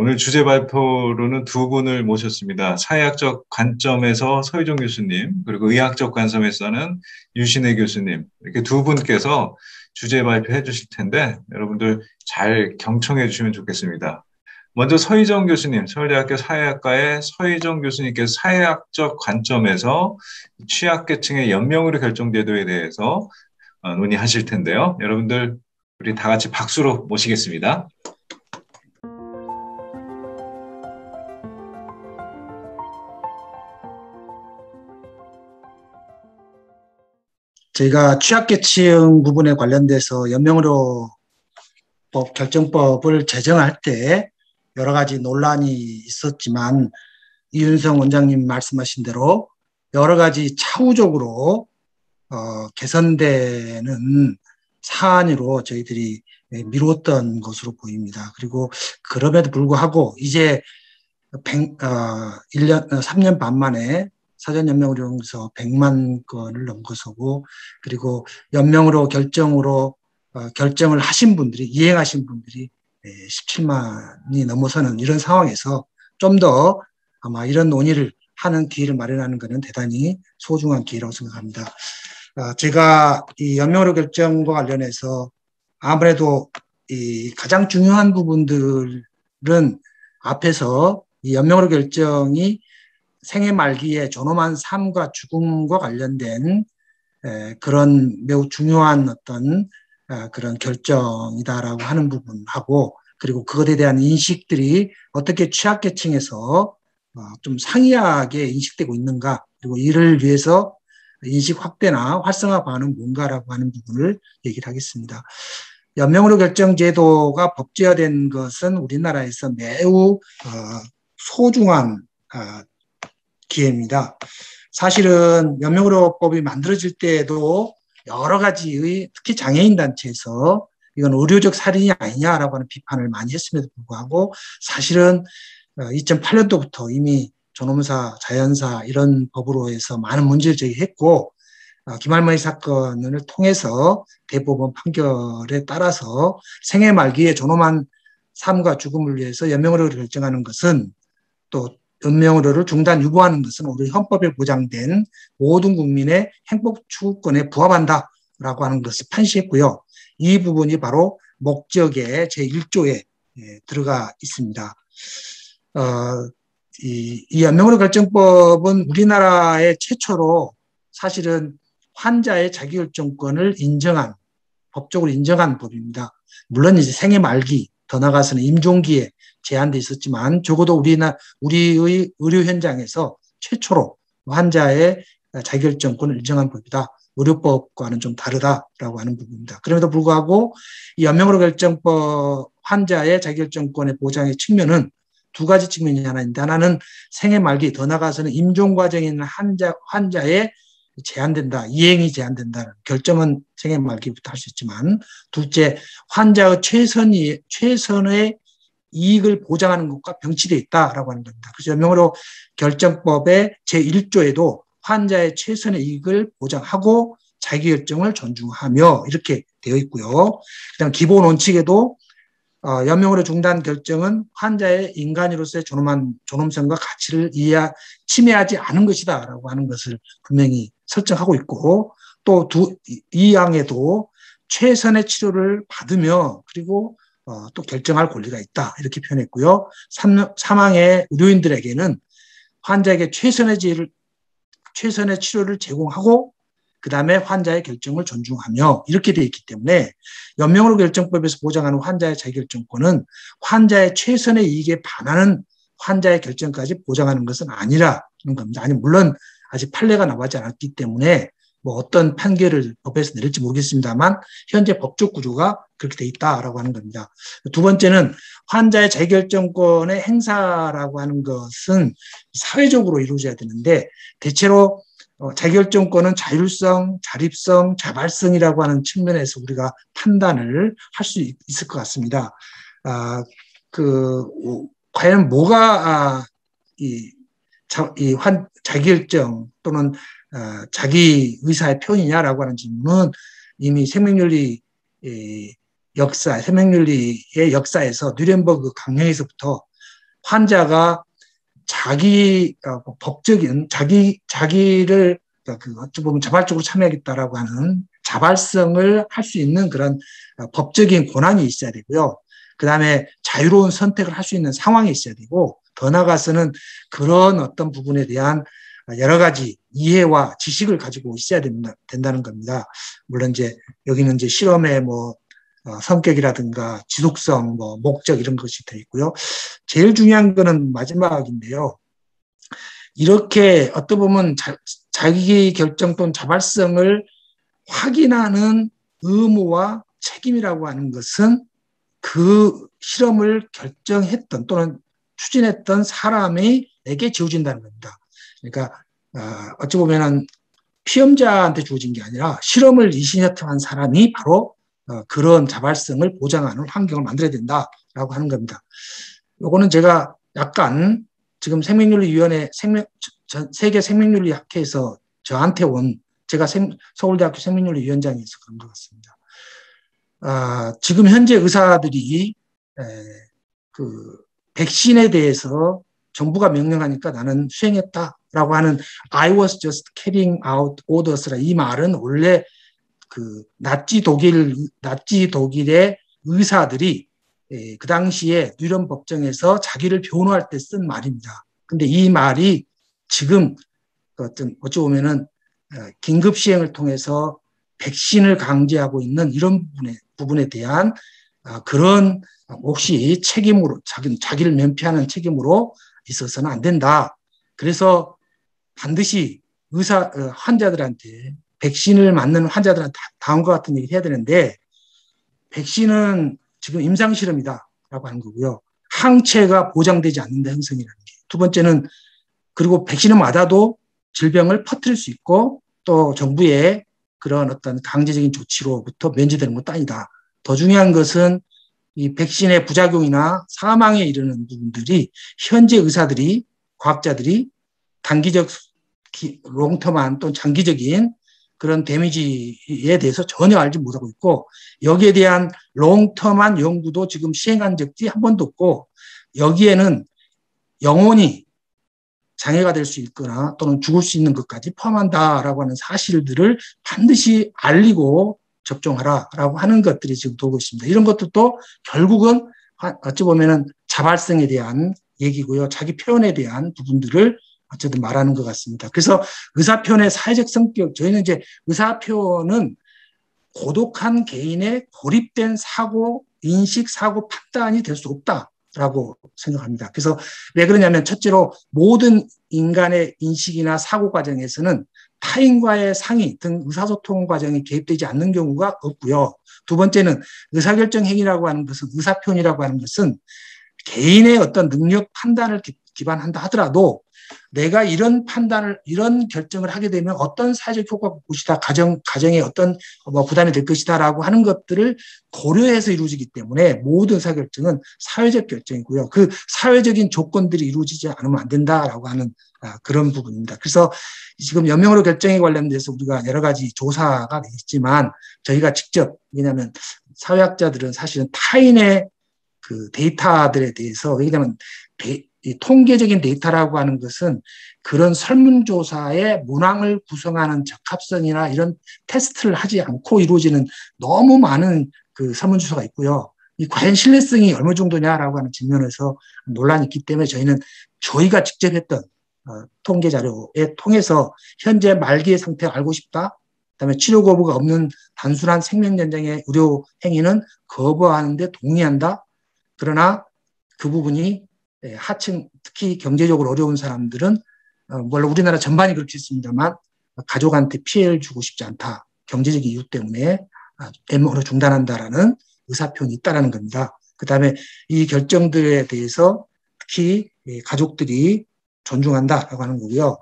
오늘 주제 발표로는 두 분을 모셨습니다. 사회학적 관점에서 서희정 교수님, 그리고 의학적 관점에서는 유신혜 교수님, 이렇게 두 분께서 주제 발표해 주실 텐데, 여러분들 잘 경청해 주시면 좋겠습니다. 먼저 서희정 교수님, 서울대학교 사회학과의 서희정 교수님께서 사회학적 관점에서 취약계층의 연명으로 결정 제도에 대해서 논의하실 텐데요. 여러분들, 우리 다 같이 박수로 모시겠습니다. 저희가 취약계층 부분에 관련돼서 연명의료법 결정법을 제정할 때 여러 가지 논란이 있었지만 이윤성 원장님 말씀하신 대로 여러 가지 차후적으로 개선되는 사안으로 저희들이 미뤘던 것으로 보입니다. 그리고 그럼에도 불구하고 이제 3년 반 만에 사전연명의료용서 100만 건을 넘어서고, 그리고 연명으로 결정을 하신 분들이, 이행하신 분들이 17만이 넘어서는 이런 상황에서 좀 더 아마 이런 논의를 하는 기회를 마련하는 것은 대단히 소중한 기회라고 생각합니다. 제가 이 연명의료 결정과 관련해서 아무래도 이 가장 중요한 부분들은 앞에서 이 연명의료 결정이 생애 말기에 존엄한 삶과 죽음과 관련된 그런 매우 중요한 어떤 그런 결정이다라고 하는 부분하고, 그리고 그것에 대한 인식들이 어떻게 취약계층에서 좀 상이하게 인식되고 있는가, 그리고 이를 위해서 인식 확대나 활성화 방안은 뭔가라고 하는 부분을 얘기를 하겠습니다. 연명의료 결정 제도가 법제화된 것은 우리나라에서 매우 소중한 기회입니다. 사실은 연명의료법이 만들어질 때에도 여러 가지의, 특히 장애인 단체에서 이건 의료적 살인이 아니냐라고 하는 비판을 많이 했음에도 불구하고, 사실은 2008년도부터 이미 존엄사, 자연사 이런 법으로 해서 많은 문제를 제기했고, 김할머니 사건을 통해서 대법원 판결에 따라서 생애 말기에 존엄한 삶과 죽음을 위해서 연명의료를 결정하는 것은, 또 연명의료를 중단 유보하는 것은 우리 헌법에 보장된 모든 국민의 행복 추구권에 부합한다라고 하는 것을 판시했고요. 이 부분이 바로 목적의 제1조에 들어가 있습니다. 이 연명의료 결정법은 우리나라의 최초로 사실은 환자의 자기결정권을 법적으로 인정한 법입니다. 물론 이제 생애 말기, 더 나아가서는 임종기에 제한돼 있었지만, 적어도 우리의 의료 현장에서 최초로 환자의 자기결정권을 인정한 법이다. 의료법과는 좀 다르다라고 하는 부분입니다. 그럼에도 불구하고 이 연명의료 결정법 환자의 자기결정권의 보장의 측면은 두 가지 측면이 하나 있는데, 하나는 생애 말기, 더 나아가서는 임종 과정에 있는 환자의 제한된다, 이행이 제한된다는 결정은 생애 말기부터 할 수 있지만, 둘째, 환자의 최선의 이익을 보장하는 것과 병치되어 있다라고 하는 겁니다. 그래서 연명의료 결정법의 제1조에도 환자의 최선의 이익을 보장하고 자기결정을 존중하며 이렇게 되어 있고요. 그다음 기본 원칙에도 연명의료 중단 결정은 환자의 인간으로서의 존엄성과 가치를 침해하지 않은 것이다라고 하는 것을 분명히 설정하고 있고, 또 이 항에도 최선의 치료를 받으며 그리고 또 결정할 권리가 있다 이렇게 표현했고요. 사망의 의료인들에게는 환자에게 최선의 치료를 제공하고 그 다음에 환자의 결정을 존중하며 이렇게 되어 있기 때문에 연명의료 결정법에서 보장하는 환자의 자기결정권은 환자의 최선의 이익에 반하는 환자의 결정까지 보장하는 것은 아니라는 겁니다. 아니, 물론 아직 판례가 나오지 않았기 때문에 뭐 어떤 판결을 법에서 내릴지 모르겠습니다만 현재 법적 구조가 그렇게 돼 있다라고 하는 겁니다. 두 번째는 환자의 자기결정권의 행사라고 하는 것은 사회적으로 이루어져야 되는데, 대체로 자기결정권은 자율성, 자립성, 자발성이라고 하는 측면에서 우리가 판단을 할 수 있을 것 같습니다. 과연 뭐가 자기결정 또는 자기 의사의 표현이냐라고 하는 질문은 이미 생명윤리의 역사에서 뉘렌버그 강령에서부터 환자가 법적인 자기를 어찌 보면 자발적으로 참여하겠다라고 하는 자발성을 할 수 있는 그런 법적인 권한이 있어야 되고요. 그 다음에 자유로운 선택을 할 수 있는 상황이 있어야 되고, 더 나아가서는 그런 어떤 부분에 대한 여러 가지 이해와 지식을 가지고 있어야 된다는 겁니다. 물론 이제 여기는 이제 실험의 성격이라든가 지속성, 목적 이런 것이 돼 있고요. 제일 중요한 거는 마지막인데요. 이렇게 어떻게 보면 자기 결정 또는 자발성을 확인하는 의무와 책임이라고 하는 것은 그 실험을 결정했던 또는 추진했던 사람에게 지어진다는 겁니다. 그러니까 어찌 보면은 피험자한테 주어진 게 아니라 실험을 이시니어트한 사람이 바로 그런 자발성을 보장하는 환경을 만들어야 된다라고 하는 겁니다. 요거는 제가 약간 지금 생명윤리위원회 세계 생명윤리학회에서 저한테 온, 제가 서울대학교 생명윤리위원장에서 그런 것 같습니다. 지금 현재 의사들이 그 백신에 대해서 정부가 명령하니까 나는 수행했다라고 하는 I was just carrying out orders라, 이 말은 원래 그 나치 독일의 의사들이 그 당시에 뉴런 법정에서 자기를 변호할 때 쓴 말입니다. 근데 이 말이 지금 어찌 보면은 긴급 시행을 통해서 백신을 강제하고 있는 이런 부분에 대한 그런 혹시 책임으로 자기를 면피하는 책임으로 있어서는 안 된다. 그래서 반드시 환자들한테, 백신을 맞는 환자들한테 다음과 같은 얘기를 해야 되는데, 백신은 지금 임상실험이다라고 하는 거고요. 항체가 보장되지 않는다, 형성이라는 게. 두 번째는, 그리고 백신을 맞아도 질병을 퍼뜨릴 수 있고 또 정부의 그런 어떤 강제적인 조치로부터 면제되는 것도 아니다. 더 중요한 것은 이 백신의 부작용이나 사망에 이르는 부분들이 현재 의사들이, 과학자들이 단기적, 롱텀한 또는 장기적인 그런 데미지에 대해서 전혀 알지 못하고 있고, 여기에 대한 롱텀한 연구도 지금 시행한 적이 한 번도 없고, 여기에는 영원히 장애가 될 수 있거나 또는 죽을 수 있는 것까지 포함한다라고 하는 사실들을 반드시 알리고 접종하라라고 하는 것들이 지금 돌고 있습니다. 이런 것들도 결국은 어찌 보면은 자발성에 대한 얘기고요. 자기 표현에 대한 부분들을 어쨌든 말하는 것 같습니다. 그래서 의사표현의 사회적 성격, 저희는 이제 의사표현은 고독한 개인의 고립된 사고, 인식, 사고, 판단이 될 수 없다라고 생각합니다. 그래서 왜 그러냐면, 첫째로 모든 인간의 인식이나 사고 과정에서는 타인과의 상의 등 의사소통 과정이 개입되지 않는 경우가 없고요. 두 번째는 의사결정 행위라고 하는 것은, 의사표현이라고 하는 것은 개인의 어떤 능력 판단을 기반한다 하더라도 내가 이런 결정을 하게 되면 어떤 사회적 효과가 올 것이다, 가정에 어떤 부담이 될 것이다라고 하는 것들을 고려해서 이루어지기 때문에 모든 의사결정은 사회적 결정이고요. 그 사회적인 조건들이 이루어지지 않으면 안 된다라고 하는 그런 부분입니다. 그래서 지금 연명으로 결정에 관련돼서 우리가 여러 가지 조사가 있지만, 저희가 직접, 왜냐하면 사회학자들은 사실은 타인의 그 데이터들에 대해서, 왜냐하면 이 통계적인 데이터라고 하는 것은 그런 설문조사의 문항을 구성하는 적합성이나 이런 테스트를 하지 않고 이루어지는 너무 많은 그 설문조사가 있고요. 이 과연 신뢰성이 어느 정도냐라고 하는 측면에서 논란이 있기 때문에 저희가 직접 했던 통계 자료에 통해서 현재 말기의 상태를 알고 싶다, 그다음에 치료 거부가 없는 단순한 생명연장의 의료 행위는 거부하는데 동의한다. 그러나 그 부분이 하층, 특히 경제적으로 어려운 사람들은 물론 우리나라 전반이 그렇게 있습니다만 가족한테 피해를 주고 싶지 않다, 경제적 이유 때문에 엠모로 중단한다라는 의사표현이 있다라는 겁니다. 그다음에 이 결정들에 대해서 특히 가족들이 존중한다라고 하는 거고요.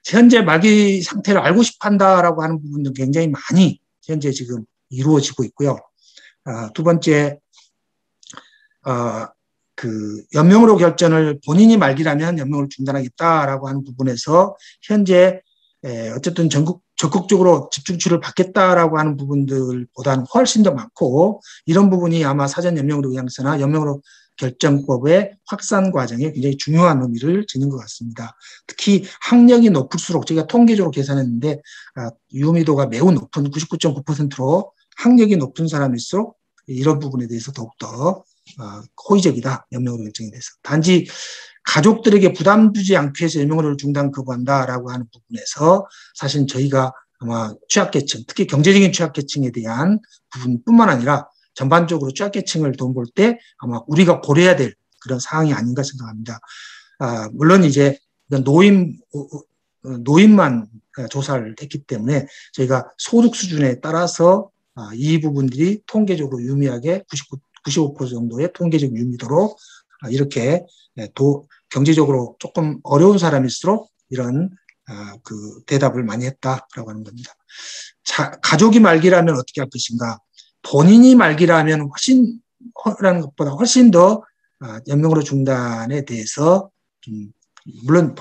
현재 말기 상태를 알고 싶어한다라고 하는 부분도 굉장히 많이 현재 지금 이루어지고 있고요. 두 번째, 그 연명으로 결정을 본인이 말기라면 연명을 중단하겠다라고 하는 부분에서 현재 어쨌든 적극적으로 집중치료를 받겠다라고 하는 부분들보다는 훨씬 더 많고, 이런 부분이 아마 사전 연명으로 의향서나 연명으로 결정법의 확산 과정에 굉장히 중요한 의미를 지닌 것 같습니다. 특히 학력이 높을수록 저희가 통계적으로 계산했는데 유의미도가 매우 높은 99.9%로 학력이 높은 사람일수록 이런 부분에 대해서 더욱더 호의적이다. 연명으로 결정에 대해서. 단지 가족들에게 부담 주지 않기 위해서 연명으로 중단 거부한다라고 하는 부분에서 사실 저희가 아마 취약계층, 특히 경제적인 취약계층에 대한 부분뿐만 아니라 전반적으로 취약계층을 볼 때 아마 우리가 고려해야 될 그런 사항이 아닌가 생각합니다. 물론 이제 노인만 조사를 했기 때문에 저희가 소득 수준에 따라서 이 부분들이 통계적으로 유의미하게 95% 정도의 통계적 유의미도로 이렇게 경제적으로 조금 어려운 사람일수록 이런 그 대답을 많이 했다라고 하는 겁니다. 가족이 말기라면 어떻게 할 것인가? 본인이 말기라면 라는 것보다 훨씬 더 연명으로 중단에 대해서 물론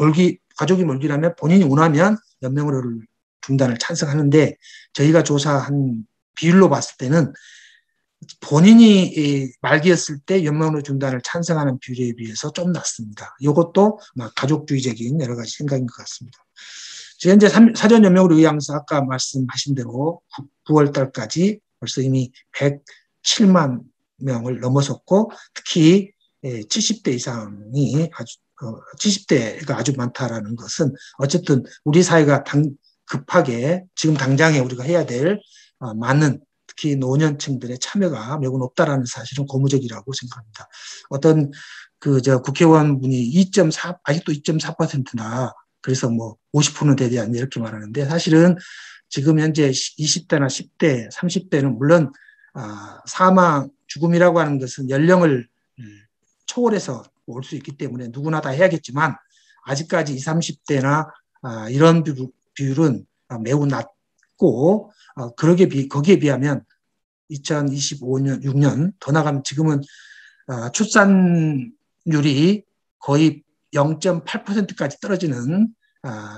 가족이 말기라면 본인이 원하면 연명으로 중단을 찬성하는데 저희가 조사한 비율로 봤을 때는 본인이 말기였을 때 연명으로 중단을 찬성하는 비율에 비해서 좀 낮습니다. 이것도 가족주의적인 여러 가지 생각인 것 같습니다. 현재 사전 연명으로 의향서 아까 말씀하신 대로 9월 달까지 벌써 이미 107만 명을 넘어섰고 특히 70대 이상이 70대가 아주 많다라는 것은 어쨌든 우리 사회가 급하게 지금 당장에 우리가 해야 될 많은 특히 노년층들의 참여가 매우 높다라는 사실은 고무적이라고 생각합니다. 어떤 국회의원분이 2.4 아직도 2.4%나 그래서 50%는 되지 않냐 이렇게 말하는데 사실은 지금 현재 20대나 10대, 30대는 물론 사망, 죽음이라고 하는 것은 연령을 초월해서 올 수 있기 때문에 누구나 다 해야겠지만 아직까지 20, 30대나 이런 비율은 매우 낮고 거기에 비하면 2025년, 6년 더 나가면 지금은 출산율이 거의 0.8%까지 떨어지는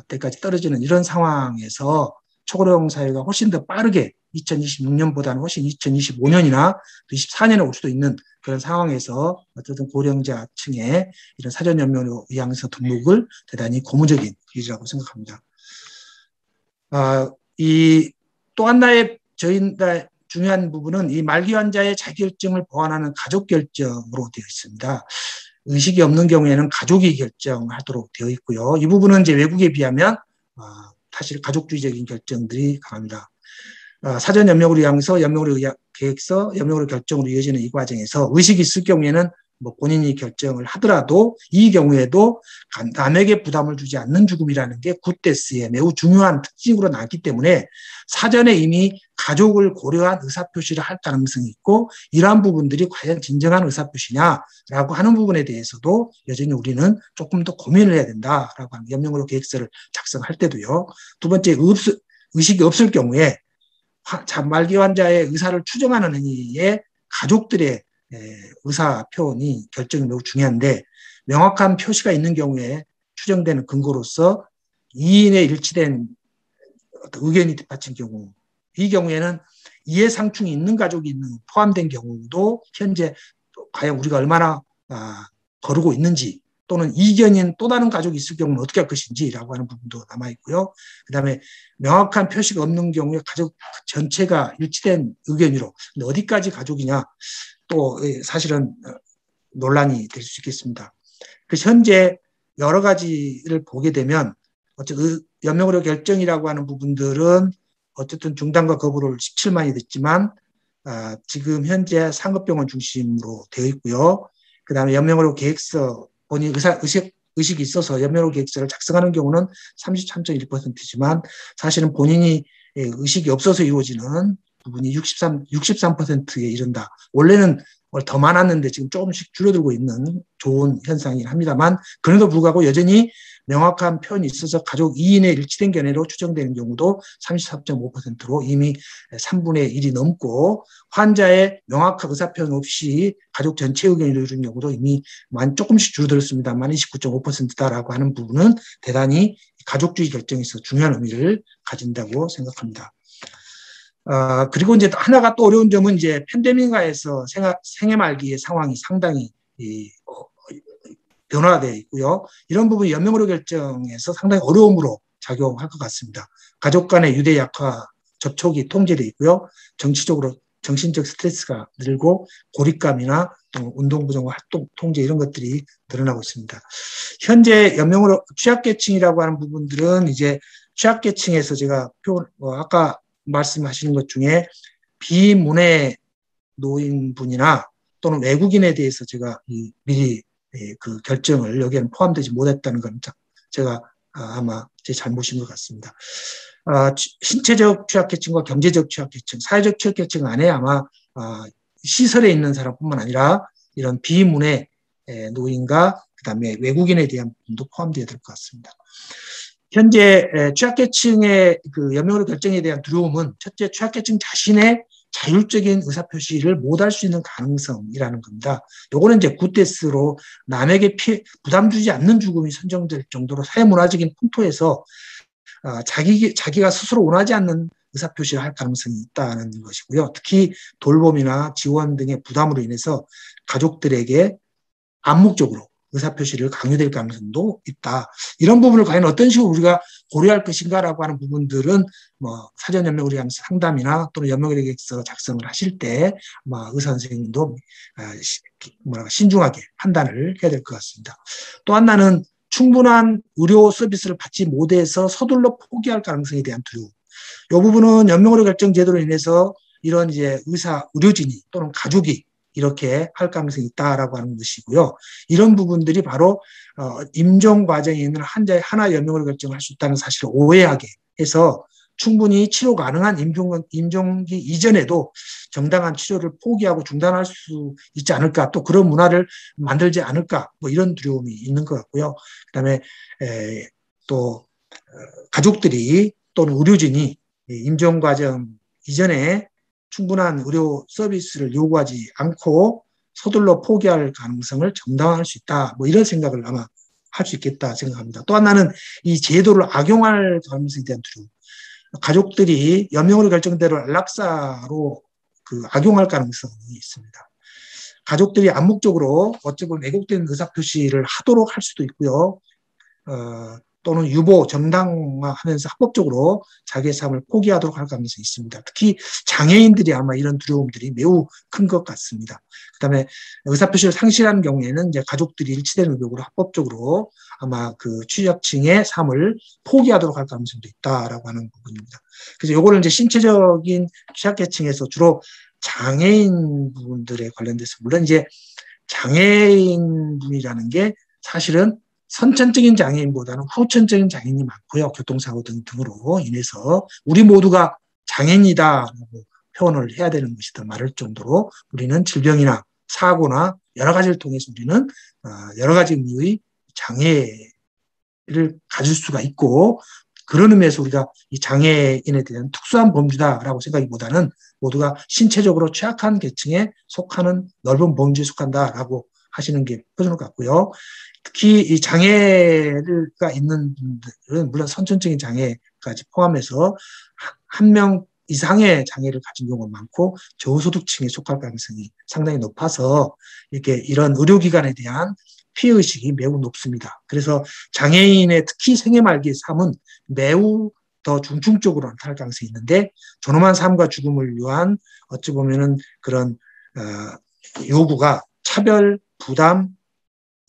때까지 떨어지는 이런 상황에서 초고령 사회가 훨씬 더 빠르게 2026년보다는 훨씬 2025년이나 24년에 올 수도 있는 그런 상황에서 어쨌든 고령자층의 이런 사전연명으로 의향서 등록을 대단히 고무적인 일이라고 생각합니다. 또 하나의 저희가 중요한 부분은 이 말기 환자의 자기결정을 보완하는 가족결정으로 되어 있습니다. 의식이 없는 경우에는 가족이 결정하도록 되어 있고요. 이 부분은 이제 외국에 비하면 사실 가족주의적인 결정들이 강합니다. 사전 연명으로 의향서, 연명으로 계획서, 연명으로 결정으로 이어지는 이 과정에서 의식이 있을 경우에는 본인이 결정을 하더라도 이 경우에도 남에게 부담을 주지 않는 죽음이라는 게 굿데스의 매우 중요한 특징으로 나왔기 때문에 사전에 이미 가족을 고려한 의사표시를 할 가능성이 있고 이러한 부분들이 과연 진정한 의사표시냐라고 하는 부분에 대해서도 여전히 우리는 조금 더 고민을 해야 된다라고 하는 연명으로 계획서를 작성할 때도요. 두 번째, 의식이 없을 경우에 말기 환자의 의사를 추정하는 행위에 가족들의 의사 표현이 결정이 매우 중요한데 명확한 표시가 있는 경우에 추정되는 근거로서 이인에 일치된 의견이 뒷받친 경우 이 경우에는 이해상충이 있는 가족이 포함된 경우도 현재 과연 우리가 얼마나 거르고 있는지 또는 이견인 또 다른 가족이 있을 경우는 어떻게 할 것인지라고 하는 부분도 남아있고요. 그다음에 명확한 표시가 없는 경우에 가족 전체가 일치된 의견으로 근데 어디까지 가족이냐 또 사실은 논란이 될 수 있겠습니다. 현재 여러 가지를 보게 되면 어쨌든 연명의료 결정이라고 하는 부분들은 어쨌든 중단과 거부를 17만이 됐지만 지금 현재 상급병원 중심으로 되어 있고요. 그다음에 연명의료 계획서 본인 의식이 있어서 연명의료 계획서를 작성하는 경우는 33.1%지만 사실은 본인이 의식이 없어서 이루어지는 부분이 63%에 이른다. 원래는 더 많았는데 지금 조금씩 줄어들고 있는 좋은 현상이긴 합니다만 그럼에도 불구하고 여전히 명확한 표현이 있어서 가족 2인의 일치된 견해로 추정되는 경우도 34.5%로 이미 3분의 1이 넘고 환자의 명확한 의사표현 없이 가족 전체 의견이 이루어진 경우도 이미 조금씩 줄어들었습니다만 29.5%다라고 하는 부분은 대단히 가족주의 결정에서 중요한 의미를 가진다고 생각합니다. 그리고 이제 하나가 또 어려운 점은 이제 팬데믹화에서 생애 말기의 상황이 상당히 변화가 되어 있고요. 이런 부분이 연명의료 결정에서 상당히 어려움으로 작용할 것 같습니다. 가족 간의 유대 약화 접촉이 통제되어 있고요. 정신적 스트레스가 늘고 고립감이나 운동 부정과 활동 통제 이런 것들이 늘어나고 있습니다. 현재 연명으로 취약계층이라고 하는 부분들은 이제 취약계층에서 제가 아까 말씀하신 것 중에 비문해 노인분이나 또는 외국인에 대해서 제가 미리 그 결정을 여기에는 포함되지 못했다는 건 제가 아마 제 잘못인 것 같습니다. 신체적 취약계층과 경제적 취약계층, 사회적 취약계층 안에 아마 시설에 있는 사람뿐만 아니라 이런 비문해 노인과 그다음에 외국인에 대한 부분도 포함되어야 될 것 같습니다. 현재 취약계층의 그 연명의료 결정에 대한 두려움은 첫째 취약계층 자신의 자율적인 의사표시를 못할 수 있는 가능성이라는 겁니다. 요거는 이제 굿데스로 남에게 부담 주지 않는 죽음이 선정될 정도로 사회문화적인 풍토에서 자기가 스스로 원하지 않는 의사표시를 할 가능성이 있다는 것이고요. 특히 돌봄이나 지원 등의 부담으로 인해서 가족들에게 암묵적으로 의사표시를 강요될 가능성도 있다. 이런 부분을 과연 어떤 식으로 우리가 고려할 것인가라고 하는 부분들은 사전 연명의료 상담이나 또는 연명의료계획서 작성을 하실 때 의사 선생님도 신중하게 판단을 해야 될 것 같습니다. 또 하나는 충분한 의료 서비스를 받지 못해서 서둘러 포기할 가능성에 대한 두려움. 이 부분은 연명의료 결정 제도로 인해서 이런 이제 의료진이 또는 가족이 이렇게 할 가능성이 있다라고 하는 것이고요. 이런 부분들이 바로 임종 과정에 있는 환자의 하나 연명의료 결정을 할 수 있다는 사실을 오해하게 해서 충분히 치료 가능한 임종기 이전에도 정당한 치료를 포기하고 중단할 수 있지 않을까, 또 그런 문화를 만들지 않을까, 이런 두려움이 있는 것 같고요. 그다음에 또 가족들이 또는 의료진이 임종 과정 이전에 충분한 의료 서비스를 요구하지 않고 서둘러 포기할 가능성을 정당화할 수 있다. 이런 생각을 아마 할 수 있겠다 생각합니다. 또 하나는 이 제도를 악용할 가능성에 대한 두려움. 가족들이 연명의료 결정대로 안락사로 악용할 가능성이 있습니다. 가족들이 암묵적으로 어찌 보면 왜곡된 의사표시를 하도록 할 수도 있고요. 또는 유보, 정당화하면서 합법적으로 자기의 삶을 포기하도록 할 가능성이 있습니다. 특히 장애인들이 아마 이런 두려움들이 매우 큰 것 같습니다. 그다음에 의사표시를 상실하는 경우에는 이제 가족들이 일치되는 의혹으로 합법적으로 아마 그 취약층의 삶을 포기하도록 할 가능성도 있다라고 하는 부분입니다. 그래서 요거를 이제 신체적인 취약계층에서 주로 장애인 분들에 관련돼서, 물론 이제 장애인 분이라는 게 사실은 선천적인 장애인보다는 후천적인 장애인이 많고요. 교통사고 등으로 인해서 우리 모두가 장애인이다라고 표현을 해야 되는 것이다 말할 정도로 우리는 질병이나 사고나 여러 가지를 통해서 우리는 여러 가지 의미의 장애를 가질 수가 있고, 그런 의미에서 우리가 이 장애인에 대한 특수한 범주다라고 생각하기보다는 모두가 신체적으로 취약한 계층에 속하는 넓은 범주에 속한다라고 하시는 게 표준어 같고요. 특히 이 장애가 있는 분들은 물론 선천적인 장애까지 포함해서 한 명 이상의 장애를 가진 경우가 많고 저소득층에 속할 가능성이 상당히 높아서 이렇게 이런 의료기관에 대한 피해의식이 매우 높습니다. 그래서 장애인의 특히 생애 말기의 삶은 매우 더 중증적으로 나타날 가능성이 있는데, 존엄한 삶과 죽음을 위한 어찌 보면은 그런 요구가 차별, 부담,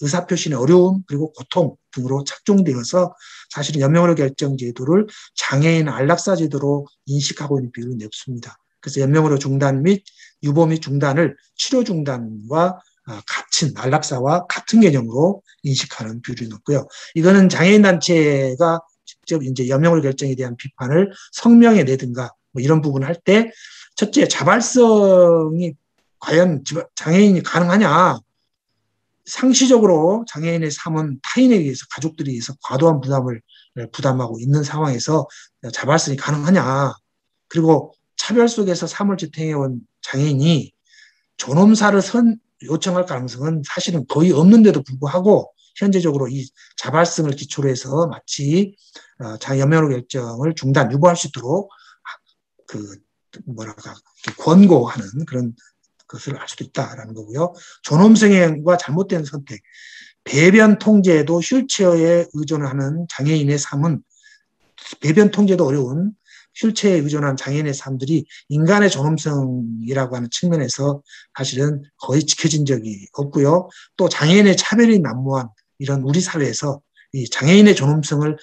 의사표시의 어려움, 그리고 고통 등으로 착종되어서 사실은 연명의료 결정 제도를 장애인 안락사 제도로 인식하고 있는 비율이 높습니다. 그래서 연명의료 중단 및 유보 및 중단을 치료 중단과 같은 안락사와 같은 개념으로 인식하는 비율이 높고요. 이거는 장애인 단체가 직접 이제 연명의료 결정에 대한 비판을 성명에 내든가 이런 부분을 할 때, 첫째 자발성이 과연 장애인이 가능하냐. 상시적으로 장애인의 삶은 타인에 의해서, 가족들에 의해서 과도한 부담을 부담하고 있는 상황에서 자발성이 가능하냐. 그리고 차별 속에서 삶을 지탱해온 장애인이 존엄사를 요청할 가능성은 사실은 거의 없는데도 불구하고 현재적으로 이 자발성을 기초로 해서 마치 연명의료 결정을 중단, 유보할 수 있도록 권고하는 그런 것을 알 수도 있다라는 거고요. 존엄성과 잘못된 선택, 배변 통제도 휠체어에 의존하는 장애인의 삶은 배변 통제도 어려운 휠체어에 의존한 장애인의 삶들이 인간의 존엄성이라고 하는 측면에서 사실은 거의 지켜진 적이 없고요. 또 장애인의 차별이 난무한 이런 우리 사회에서 이 장애인의 존엄성을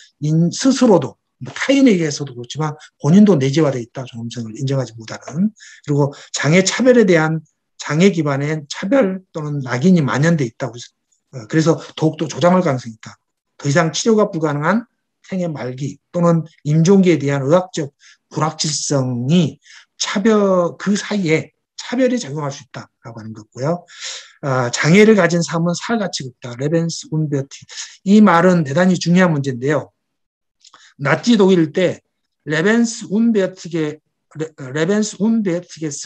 스스로도 타인에게서도 그렇지만 본인도 내재화되어 있다. 존엄성을 인정하지 못하는. 그리고 장애 차별에 대한 장애 기반의 차별 또는 낙인이 만연되어 있다고. 그래서 더욱더 조장할 가능성이 있다. 더 이상 치료가 불가능한 생애 말기 또는 임종기에 대한 의학적 불확실성이 그 사이에 차별이 작용할 수 있다라고 하는 거고요. 장애를 가진 삶은 살 가치가 없다. 레벤스 운베어티. 이 말은 대단히 중요한 문제인데요. 나치 독일 때 레벤스 운베어티게스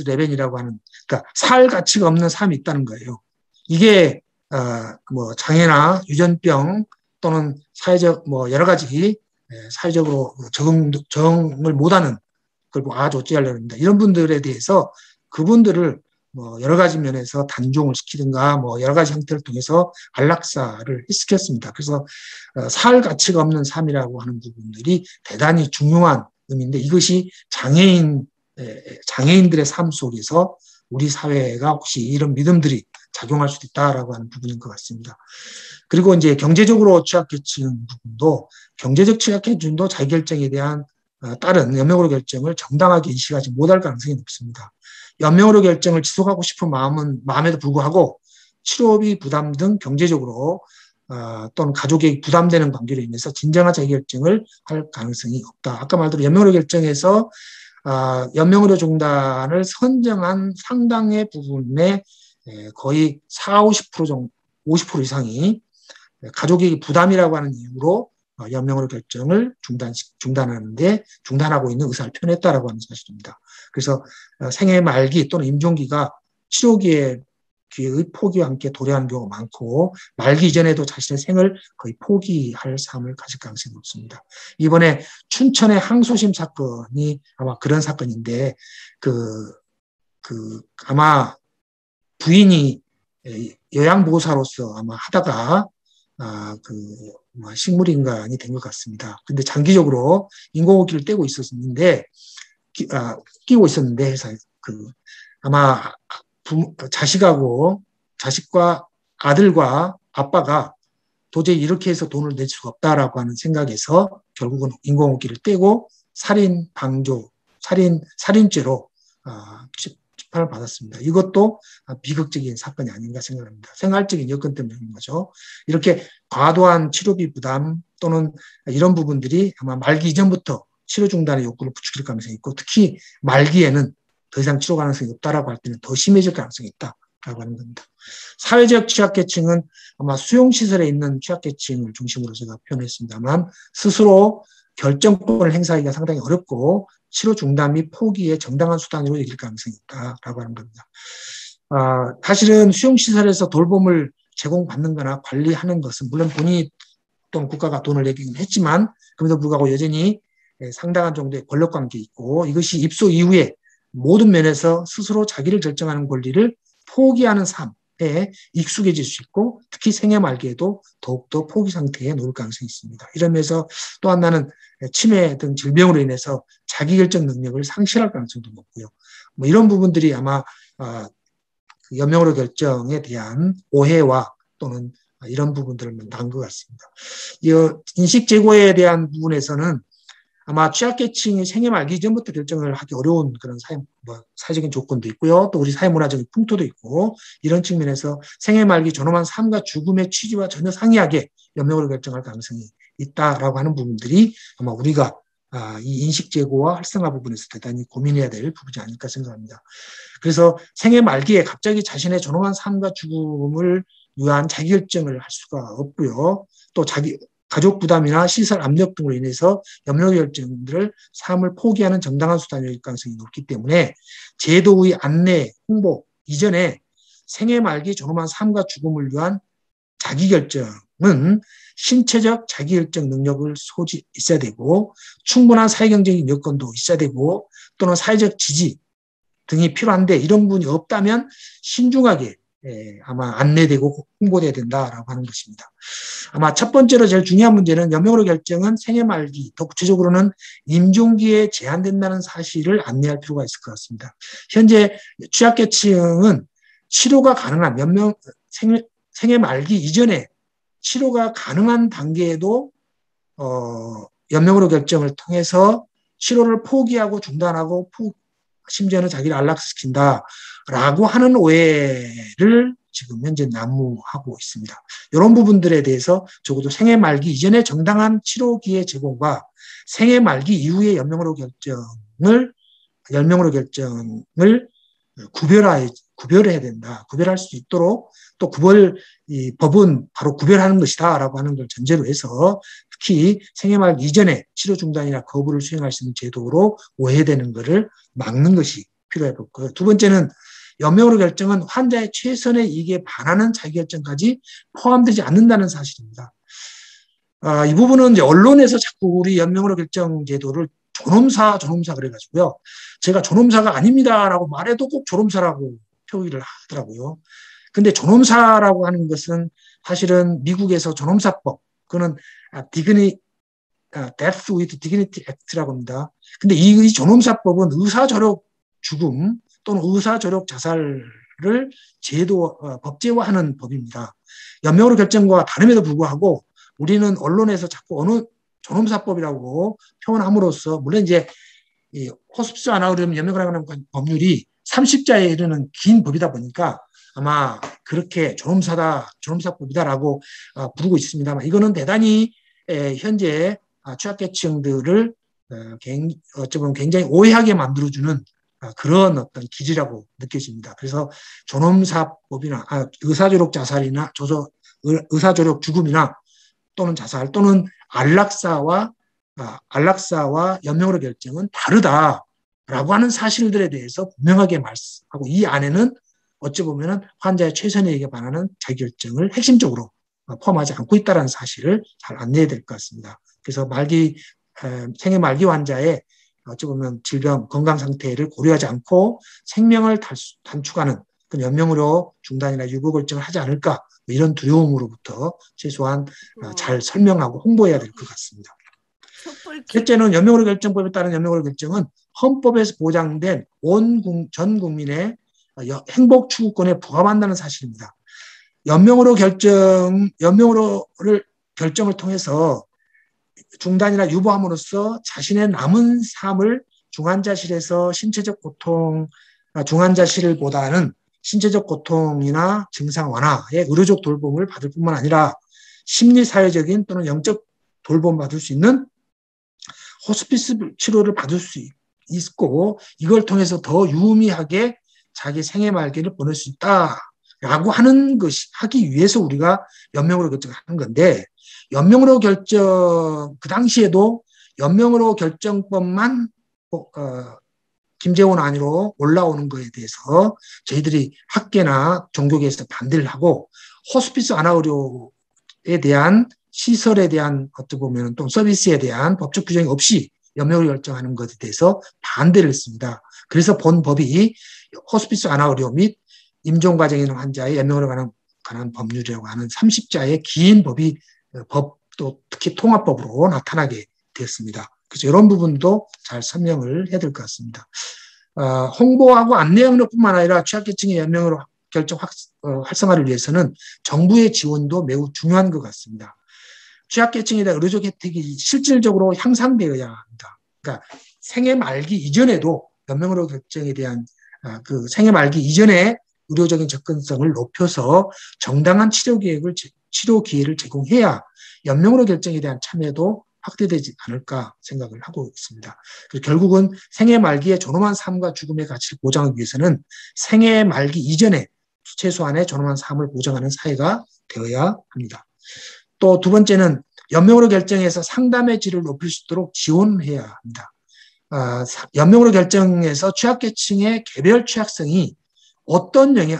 레벤이라고 하는, 그러니까 살 가치가 없는 삶이 있다는 거예요. 이게 뭐 장애나 유전병 또는 사회적 뭐 여러 가지 사회적으로 적응을 못하는 그리고 아주 어찌하려고 합니다. 이런 분들에 대해서 그분들을 뭐 여러 가지 면에서 단종을 시키든가 뭐 여러 가지 형태를 통해서 안락사를 시켰습니다. 그래서 살 가치가 없는 삶이라고 하는 부분들이 대단히 중요한 의미인데 이것이 장애인들의 삶 속에서 우리 사회가 혹시 이런 믿음들이 작용할 수도 있다라고 하는 부분인 것 같습니다. 그리고 이제 경제적으로 취약계층 부분도 경제적 취약계층도 자기결정에 대한 따른 연명으로 결정을 정당하게 인식하지 못할 가능성이 높습니다. 연명으로 결정을 지속하고 싶은 마음에도 불구하고 치료비 부담 등 경제적으로 또는 가족에게 부담되는 관계로 인해서 진정한 자기결정을 할 가능성이 없다. 아까 말대로 연명으로 결정에서 연명의료 종단을 선정한 상당의 부분에 거의 40~50% 정도, 50% 이상이 가족에게 부담이라고 하는 이유로 연명의료 결정을 중단하고 있는 의사를 표현했다라고 하는 사실입니다. 그래서 생애 말기 또는 임종기가 치료기의 포기와 함께 도래하는 경우가 많고 말기 이전에도 자신의 생을 거의 포기할 삶을 가질 가능성이 높습니다. 이번에 춘천의 항소심 사건이 아마 그런 사건인데 아마 부인이 요양보호사로서 아마 하다가 식물인간이 된 것 같습니다. 근데 장기적으로 인공호흡기를 떼고 있었는데, 끼고 있었는데, 아마 자식과 아들과 아빠가 도저히 이렇게 해서 돈을 낼 수가 없다라고 하는 생각에서 결국은 인공호흡기를 떼고 살인죄로 재판을 받았습니다. 이것도 비극적인 사건이 아닌가 생각합니다. 생활적인 여건 때문에 그런 거죠. 이렇게 과도한 치료비 부담 또는 이런 부분들이 아마 말기 이전부터 치료 중단의 욕구를 부추길 가능성이 있고 특히 말기에는 더 이상 치료 가능성이 없다라고 할 때는 더 심해질 가능성이 있다라고 하는 겁니다. 사회적 취약계층은 아마 수용시설에 있는 취약계층을 중심으로 제가 표현했습니다만 스스로 결정권을 행사하기가 상당히 어렵고 치료 중단 및 포기의 정당한 수단으로 여길 가능성이 있다라고 하는 겁니다. 사실은 수용시설에서 돌봄을 제공받는 거나 관리하는 것은 물론 본인이 또는 국가가 돈을 내긴 했지만 그럼에도 불구하고 여전히 상당한 정도의 권력관계 있고 이것이 입소 이후에 모든 면에서 스스로 자기를 결정하는 권리를 포기하는 삶에 익숙해질 수 있고 특히 생애 말기에도 더욱더 포기 상태에 놓을 가능성이 있습니다. 이러면서 또 하나는 치매 등 질병으로 인해서 자기결정 능력을 상실할 가능성도 높고요. 뭐 이런 부분들이 아마 연명으로 결정에 대한 오해와 또는 이런 부분들을 낳은 것 같습니다. 이 인식 제고에 대한 부분에서는 아마 취약계층이 생애 말기 전부터 결정을 하기 어려운 그런 사회적인 조건도 있고요. 또 우리 사회문화적인 풍토도 있고 이런 측면에서 생애 말기 존엄한 삶과 죽음의 취지와 전혀 상이하게 연명으로 결정할 가능성이 있다라고 하는 부분들이 아마 우리가 이 인식 제고와 활성화 부분에서 대단히 고민해야 될 부분이 아닐까 생각합니다. 그래서 생애 말기에 갑자기 자신의 존엄한 삶과 죽음을 위한 자기결정을 할 수가 없고요. 또 가족 부담이나 시설 압력 등으로 인해서 염려결정들을 삶을 포기하는 정당한 수단일 가능성이 높기 때문에 제도의 안내, 홍보 이전에 생애 말기 존엄한 삶과 죽음을 위한 자기결정은 신체적 자기결정 능력을 있어야 되고 충분한 사회경제적인 여건도 있어야 되고 또는 사회적 지지 등이 필요한데 이런 부분이 없다면 신중하게 아마 안내되고 홍보돼야 된다라고 하는 것입니다. 아마 첫 번째로 제일 중요한 문제는 연명으로 결정은 생애 말기, 더 구체적으로는 임종기에 제한된다는 사실을 안내할 필요가 있을 것 같습니다. 현재 취약계층은 치료가 가능한 생애 말기 이전에 치료가 가능한 단계에도 연명으로 결정을 통해서 치료를 포기하고 중단하고 심지어는 자기를 안락시킨다라고 하는 오해를 지금 현재 난무하고 있습니다. 이런 부분들에 대해서 적어도 생애 말기 이전에 정당한 치료 기회 제공과 생애 말기 이후의 연명으로 결정을 구별해야 된다. 구별할 수 있도록 또 이 법은 바로 구별하는 것이다라고 하는 걸 전제로 해서 특히 생애 말기 이전에 치료 중단이나 거부를 수행할 수 있는 제도로 오해되는 것을 막는 것이 필요해 보고요. 두 번째는 연명으로 결정은 환자의 최선의 이익에 반하는 자기결정까지 포함되지 않는다는 사실입니다. 이 부분은 이제 언론에서 자꾸 우리 연명으로 결정 제도를 존엄사 그래가지고요. 제가 존엄사가 아닙니다라고 말해도 꼭 존엄사라고 표기를 하더라고요. 근데 존엄사라고 하는 것은 사실은 미국에서 존엄사법, 그거는 Death with Dignity Act라고 합니다. 근데 이 존엄사법은 의사저력 죽음 또는 의사저력 자살을 법제화하는 법입니다. 연명으로 결정과 다름에도 불구하고 우리는 언론에서 자꾸 어느 존엄사법이라고 표현함으로써 물론 이제 이 호스피스 아나우리움 연명으로 하는 법률이 30자에 이르는 긴 법이다 보니까 아마 그렇게 존엄사법이다라고 부르고 있습니다만 이거는 대단히 현재 취약계층들을 어찌 보면 굉장히 오해하게 만들어주는 그런 어떤 기지라고 느껴집니다. 그래서 존엄사법이나 의사조력 자살이나 의사조력 죽음이나 또는 자살 또는 안락사와 연명으로 결정은 다르다라고 하는 사실들에 대해서 분명하게 말씀하고 이 안에는 어찌 보면은 환자의 최선의에게 반하는 자기결정을 핵심적으로 포함하지 않고 있다는 사실을 잘 안내해야 될 것 같습니다. 그래서 생애 말기 환자의 어찌 보면 질병, 건강 상태를 고려하지 않고 생명을 단축하는 그 연명으로 중단이나 유보 결정을 하지 않을까 이런 두려움으로부터 최소한 잘 설명하고 홍보해야 될 것 같습니다. 셋째는 연명으로 결정법에 따른 연명으로 결정은 헌법에서 보장된 전 국민의 행복 추구권에 부합한다는 사실입니다. 연명으로를 결정을 통해서 중단이나 유보함으로써 자신의 남은 삶을 중환자실에서 중환자실보다는 신체적 고통이나 증상 완화의 의료적 돌봄을 받을 뿐만 아니라 심리사회적인 또는 영적 돌봄을 받을 수 있는 호스피스 치료를 받을 수 있고 이걸 통해서 더 유의미하게 자기 생애 말기를 보낼 수 있다라고 하기 위해서 우리가 연명으로 결정하는 건데 연명으로 결정 그 당시에도 연명으로 결정법만 김재원 안으로 올라오는 것에 대해서 저희들이 학계나 종교계에서 반대를 하고 호스피스 안아의료에 대한 시설에 대한 어떻게 보면 또 서비스에 대한 법적 규정이 없이 연명으로 결정하는 것에 대해서 반대를 했습니다. 그래서 본 법이 호스피스 안아의료 및 임종 과정에 있는 환자의 연명으로 관한 법률이라고 하는 30자의 긴 법도 특히 통합법으로 나타나게 되었습니다. 그래서 이런 부분도 잘 설명을 해야 될 것 같습니다. 홍보하고 안내 영역뿐만 아니라 취약계층의 연명으로 결정 활성화를 위해서는 정부의 지원도 매우 중요한 것 같습니다. 취약계층에 대한 의료적 혜택이 실질적으로 향상되어야 합니다. 그러니까 생애 말기 이전에도 연명으로 결정에 대한 생애 말기 이전에 의료적인 접근성을 높여서 정당한 치료 기회를 제공해야 연명으로 결정에 대한 참여도 확대되지 않을까 생각을 하고 있습니다. 그래서 결국은 생애 말기의 존엄한 삶과 죽음의 가치를 보장하기 위해서는 생애 말기 이전에 최소한의 존엄한 삶을 보장하는 사회가 되어야 합니다. 또 두 번째는 연명으로 결정해서 상담의 질을 높일 수 있도록 지원해야 합니다. 연명으로 결정해서 취약계층의 개별 취약성이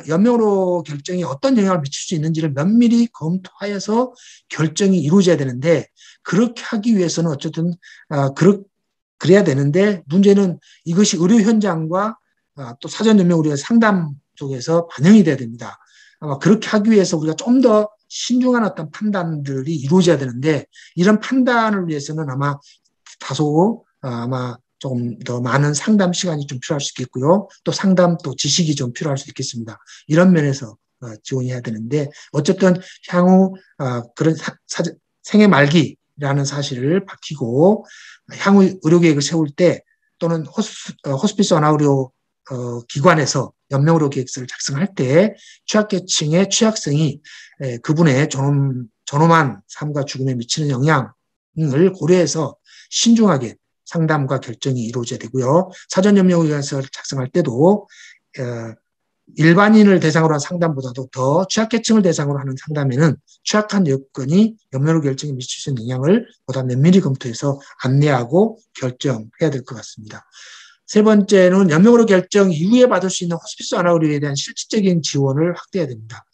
연명으로 결정이 어떤 영향을 미칠 수 있는지를 면밀히 검토하여서 결정이 이루어져야 되는데 그렇게 하기 위해서는 어쨌든 그래야 되는데 문제는 이것이 의료 현장과 또 사전연명의료 상담 쪽에서 반영이 돼야 됩니다. 아마 그렇게 하기 위해서 우리가 좀 더 신중한 어떤 판단들이 이루어져야 되는데 이런 판단을 위해서는 아마 다소 아마 조금 더 많은 상담 시간이 좀 필요할 수 있겠고요. 또 상담 또 지식이 좀 필요할 수 있겠습니다. 이런 면에서 지원해야 되는데 어쨌든 향후 그런 생애 말기라는 사실을 밝히고 향후 의료계획을 세울 때 또는 호스피스 원화의료 기관에서 연명의료 계획서를 작성할 때 취약계층의 취약성이 그분의 존엄한 삶과 죽음에 미치는 영향을 고려해서 신중하게 상담과 결정이 이루어져야 되고요. 사전연명의료계획서를 작성할 때도 일반인을 대상으로 한 상담보다도 더 취약계층을 대상으로 하는 상담에는 취약한 여건이 연명의료 결정에 미칠 수 있는 영향을 보다 면밀히 검토해서 안내하고 결정해야 될 것 같습니다. 세 번째는 연명의료 결정 이후에 받을 수 있는 호스피스 완화의료에 대한 실질적인 지원을 확대해야 됩니다.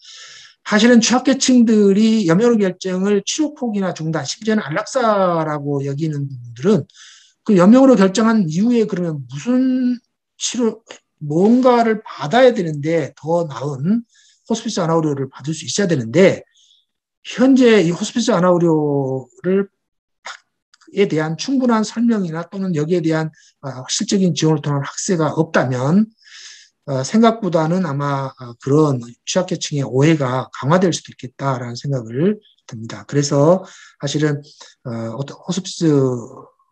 사실은 취약계층들이 연명의료 결정을 치료 포기나 중단, 심지어는 안락사라고 여기는 분들은 그 연명의료 결정한 이후에 그러면 무슨 뭔가를 받아야 되는데 더 나은 호스피스 완화의료를 받을 수 있어야 되는데 현재 이 호스피스 완화의료를 에 대한 충분한 설명이나 또는 여기에 대한 실질적인 지원을 통한 학세가 없다면 생각보다는 아마 그런 취약계층의 오해가 강화될 수도 있겠다라는 생각을 듭니다. 그래서 사실은 호스피스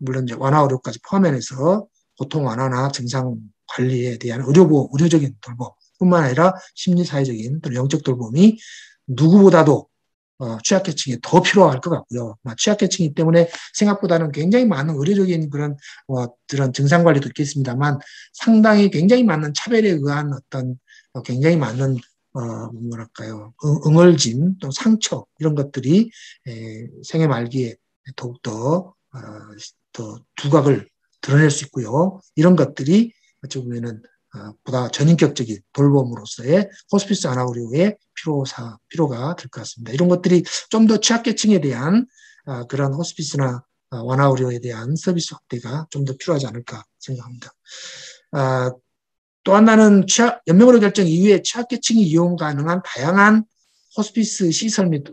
물론 이제 완화의료까지 포함해서 고통 완화나 증상 관리에 대한 의료적인 돌봄뿐만 아니라 심리사회적인 또는 영적 돌봄이 누구보다도 취약계층이 더 필요할 것 같고요. 취약계층이기 때문에 생각보다는 굉장히 많은 의료적인 그런 증상 관리도 있겠습니다만 상당히 굉장히 많은 차별에 의한 어떤 굉장히 많은 뭐랄까요 응얼짐 또 상처 이런 것들이 생애 말기에 더욱더 더 두각을 드러낼 수 있고요. 이런 것들이 어찌 보면은 보다 전인격적인 돌봄으로서의 호스피스 완화의료의 필요가 될 것 같습니다. 이런 것들이 좀 더 취약계층에 대한 그런 호스피스나 완화의료에 대한 서비스 확대가 좀 더 필요하지 않을까 생각합니다. 또 하나는 연명의료 결정 이후에 취약계층이 이용 가능한 다양한 호스피스 시설 및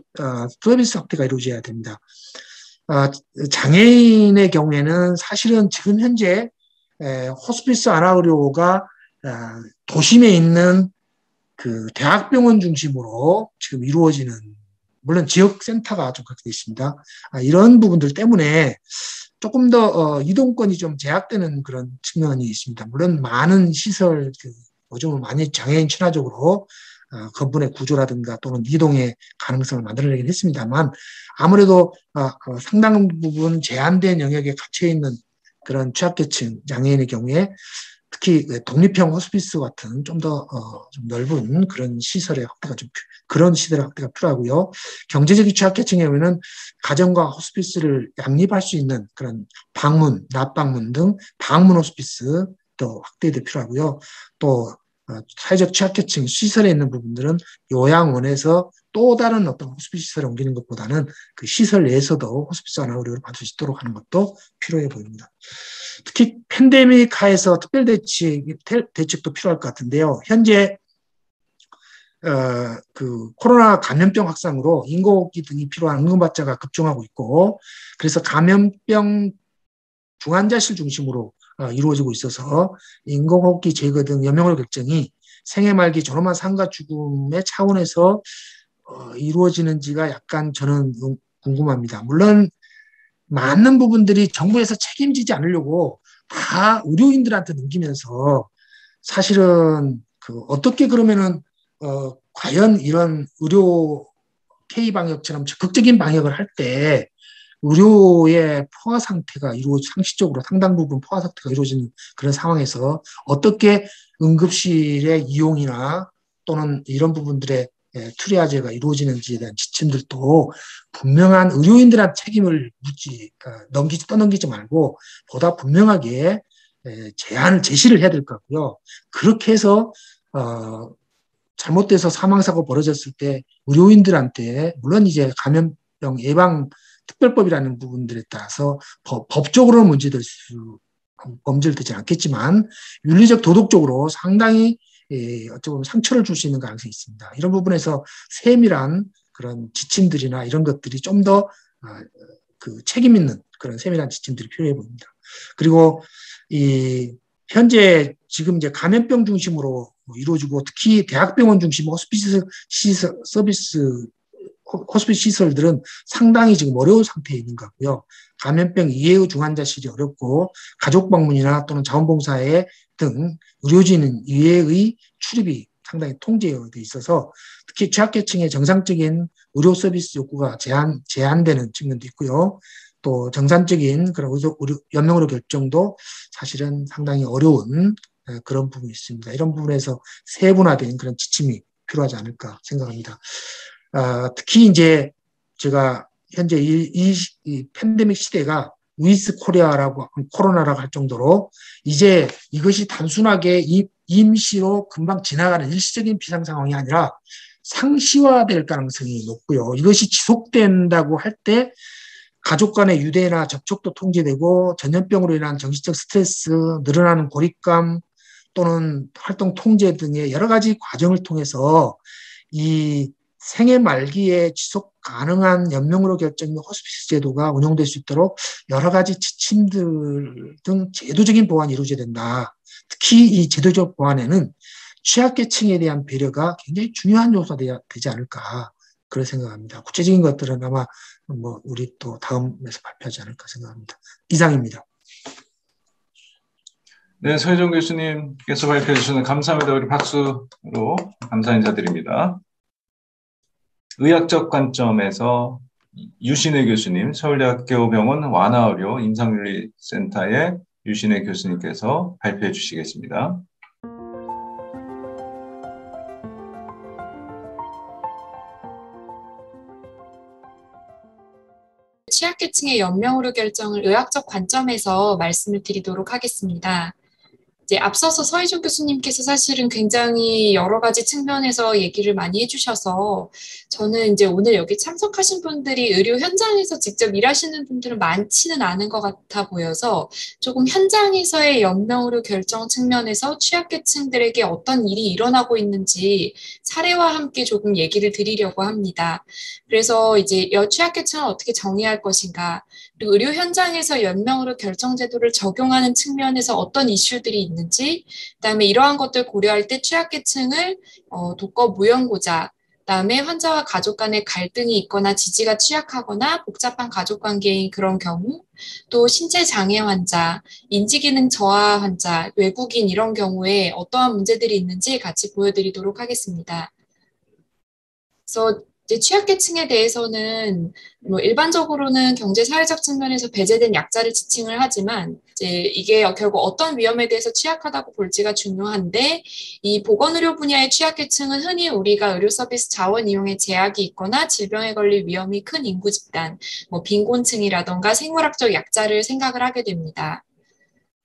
서비스 확대가 이루어져야 됩니다. 장애인의 경우에는 사실은 지금 현재 호스피스 완화의료가 도심에 있는 그 대학병원 중심으로 지금 이루어지는 물론 지역센터가 좀 그렇게 되어 있습니다. 이런 부분들 때문에 조금 더 이동권이 좀 제약되는 그런 측면이 있습니다. 물론 많은 시설 요즘은 많이 장애인 친화적으로 건물의 구조라든가 또는 이동의 가능성을 만들어내긴 했습니다만 아무래도 상당 부분 제한된 영역에 갇혀 있는 그런 취약계층 장애인의 경우에 특히 독립형 호스피스 같은 좀 더 좀 넓은 그런 시설의 확대가 그런 시설의 확대가 필요하고요. 경제적인 취약계층의 경우에는 가정과 호스피스를 양립할 수 있는 그런 방문, 낮방문 등 방문 호스피스도 확대도 필요하고요. 또 사회적 취약계층 시설에 있는 부분들은 요양원에서 또 다른 어떤 호스피스 시설에 옮기는 것보다는 그 시설 내에서도 호스피스 완화의료를 받을 수 있도록 하는 것도 필요해 보입니다. 특히 팬데믹 하에서 특별 대책도 필요할 것 같은데요. 현재 그 코로나 감염병 확산으로 인공호흡기 등이 필요한 응급환자가 급증하고 있고 그래서 감염병 중환자실 중심으로 이루어지고 있어서 인공호흡기 제거 등 연명의료 결정이 생애 말기 존엄한 삶과 죽음의 차원에서 이루어지는지가 약간 저는 궁금합니다. 물론 많은 부분들이 정부에서 책임지지 않으려고 다 의료인들한테 넘기면서 사실은 어떻게 그러면은 과연 이런 의료 K 방역처럼 적극적인 방역을 할 때 의료의 포화 상태가 상시적으로 상당 부분 포화 상태가 이루어지는 그런 상황에서 어떻게 응급실의 이용이나 또는 이런 부분들의 트리아제가 이루어지는지에 대한 지침들도 분명한 의료인들한테 책임을 떠넘기지 말고 보다 분명하게 제시를 해야 될 것 같고요. 그렇게 해서 잘못돼서 사망사고 벌어졌을 때 의료인들한테 물론 이제 감염병 예방 특별법이라는 부분들에 따라서 법적으로는 문제될 수 범죄를 되지 않겠지만 윤리적 도덕적으로 상당히 어찌 보면 상처를 줄 수 있는 가능성이 있습니다. 이런 부분에서 세밀한 그런 지침들이나 이런 것들이 좀 더 그 책임 있는 그런 세밀한 지침들이 필요해 보입니다. 그리고 이 현재 지금 이제 감염병 중심으로 이루어지고 특히 대학병원 중심 호스피스 시설들은 상당히 지금 어려운 상태에 있는 것 같고요. 감염병 이외의 중환자실이 어렵고 가족 방문이나 또는 자원봉사회 등 의료진 이외의 출입이 상당히 통제되어 있어서 특히 취약계층의 정상적인 의료 서비스 욕구가 제한되는 측면도 있고요. 또 정상적인 그런 연명의료 결정도 사실은 상당히 어려운 그런 부분이 있습니다. 이런 부분에서 세분화된 그런 지침이 필요하지 않을까 생각합니다. 특히 이제 제가 현재 이 팬데믹 시대가 위스 코리아라고 코로나라고 할 정도로 이제 이것이 단순하게 임시로 금방 지나가는 일시적인 비상 상황이 아니라 상시화될 가능성이 높고요. 이것이 지속된다고 할 때 가족 간의 유대나 접촉도 통제되고 전염병으로 인한 정신적 스트레스, 늘어나는 고립감 또는 활동 통제 등의 여러 가지 과정을 통해서 이 생애 말기에 지속 가능한 연명으로 결정 및 호스피스 제도가 운영될 수 있도록 여러 가지 지침들 등 제도적인 보완이 이루어져야 된다. 특히 이 제도적 보완에는 취약계층에 대한 배려가 굉장히 중요한 요소가 되지 않을까 그런 생각합니다. 구체적인 것들은 아마 우리 또 다음에서 발표하지 않을까 생각합니다. 이상입니다. 네, 서희정 교수님께서 발표해 주시는 감사합니다. 우리 박수로 감사 인사드립니다. 의학적 관점에서 유신혜 교수님, 서울대학교 병원 완화의료 임상윤리센터의 유신혜 교수님께서 발표해 주시겠습니다. 취약계층의 연명의료 결정을 의학적 관점에서 말씀을 드리도록 하겠습니다. 이제 앞서서 서희정 교수님께서 사실은 굉장히 여러 가지 측면에서 얘기를 많이 해주셔서 저는 이제 오늘 여기 참석하신 분들이 의료 현장에서 직접 일하시는 분들은 많지는 않은 것 같아 보여서 조금 현장에서의 연명의료 결정 측면에서 취약계층들에게 어떤 일이 일어나고 있는지 사례와 함께 조금 얘기를 드리려고 합니다. 그래서 이제 취약계층을 어떻게 정의할 것인가, 그리고 의료 현장에서 연명의료 결정 제도를 적용하는 측면에서 어떤 이슈들이 있는지, 그다음에 이러한 것들 고려할 때 취약계층을 독거 무연고자, 그다음에 환자와 가족 간의 갈등이 있거나 지지가 취약하거나 복잡한 가족 관계인 그런 경우, 또 신체 장애 환자, 인지기능 저하 환자, 외국인 이런 경우에 어떠한 문제들이 있는지 같이 보여드리도록 하겠습니다. 그래서 이제 취약계층에 대해서는 일반적으로는 경제사회적 측면에서 배제된 약자를 지칭을 하지만 이제 이게 결국 어떤 위험에 대해서 취약하다고 볼지가 중요한데, 이 보건의료 분야의 취약계층은 흔히 우리가 의료 서비스 자원 이용에 제약이 있거나 질병에 걸릴 위험이 큰 인구 집단, 빈곤층이라던가 생물학적 약자를 생각을 하게 됩니다.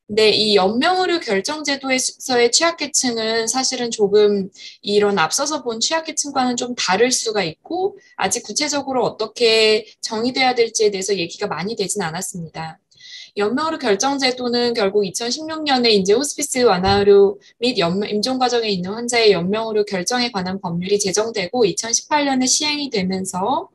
근데 이 연명의료 결정제도에서의 취약계층은 사실은 조금 이런 앞서서 본 취약계층과는 좀 다를 수가 있고, 아직 구체적으로 어떻게 정의돼야 될지에 대해서 얘기가 많이 되진 않았습니다. 연명의료 결정제도는 결국 2016년에 이제 호스피스 완화의료 및 임종 과정에 있는 환자의 연명의료 결정에 관한 법률이 제정되고 2018년에 시행이 되면서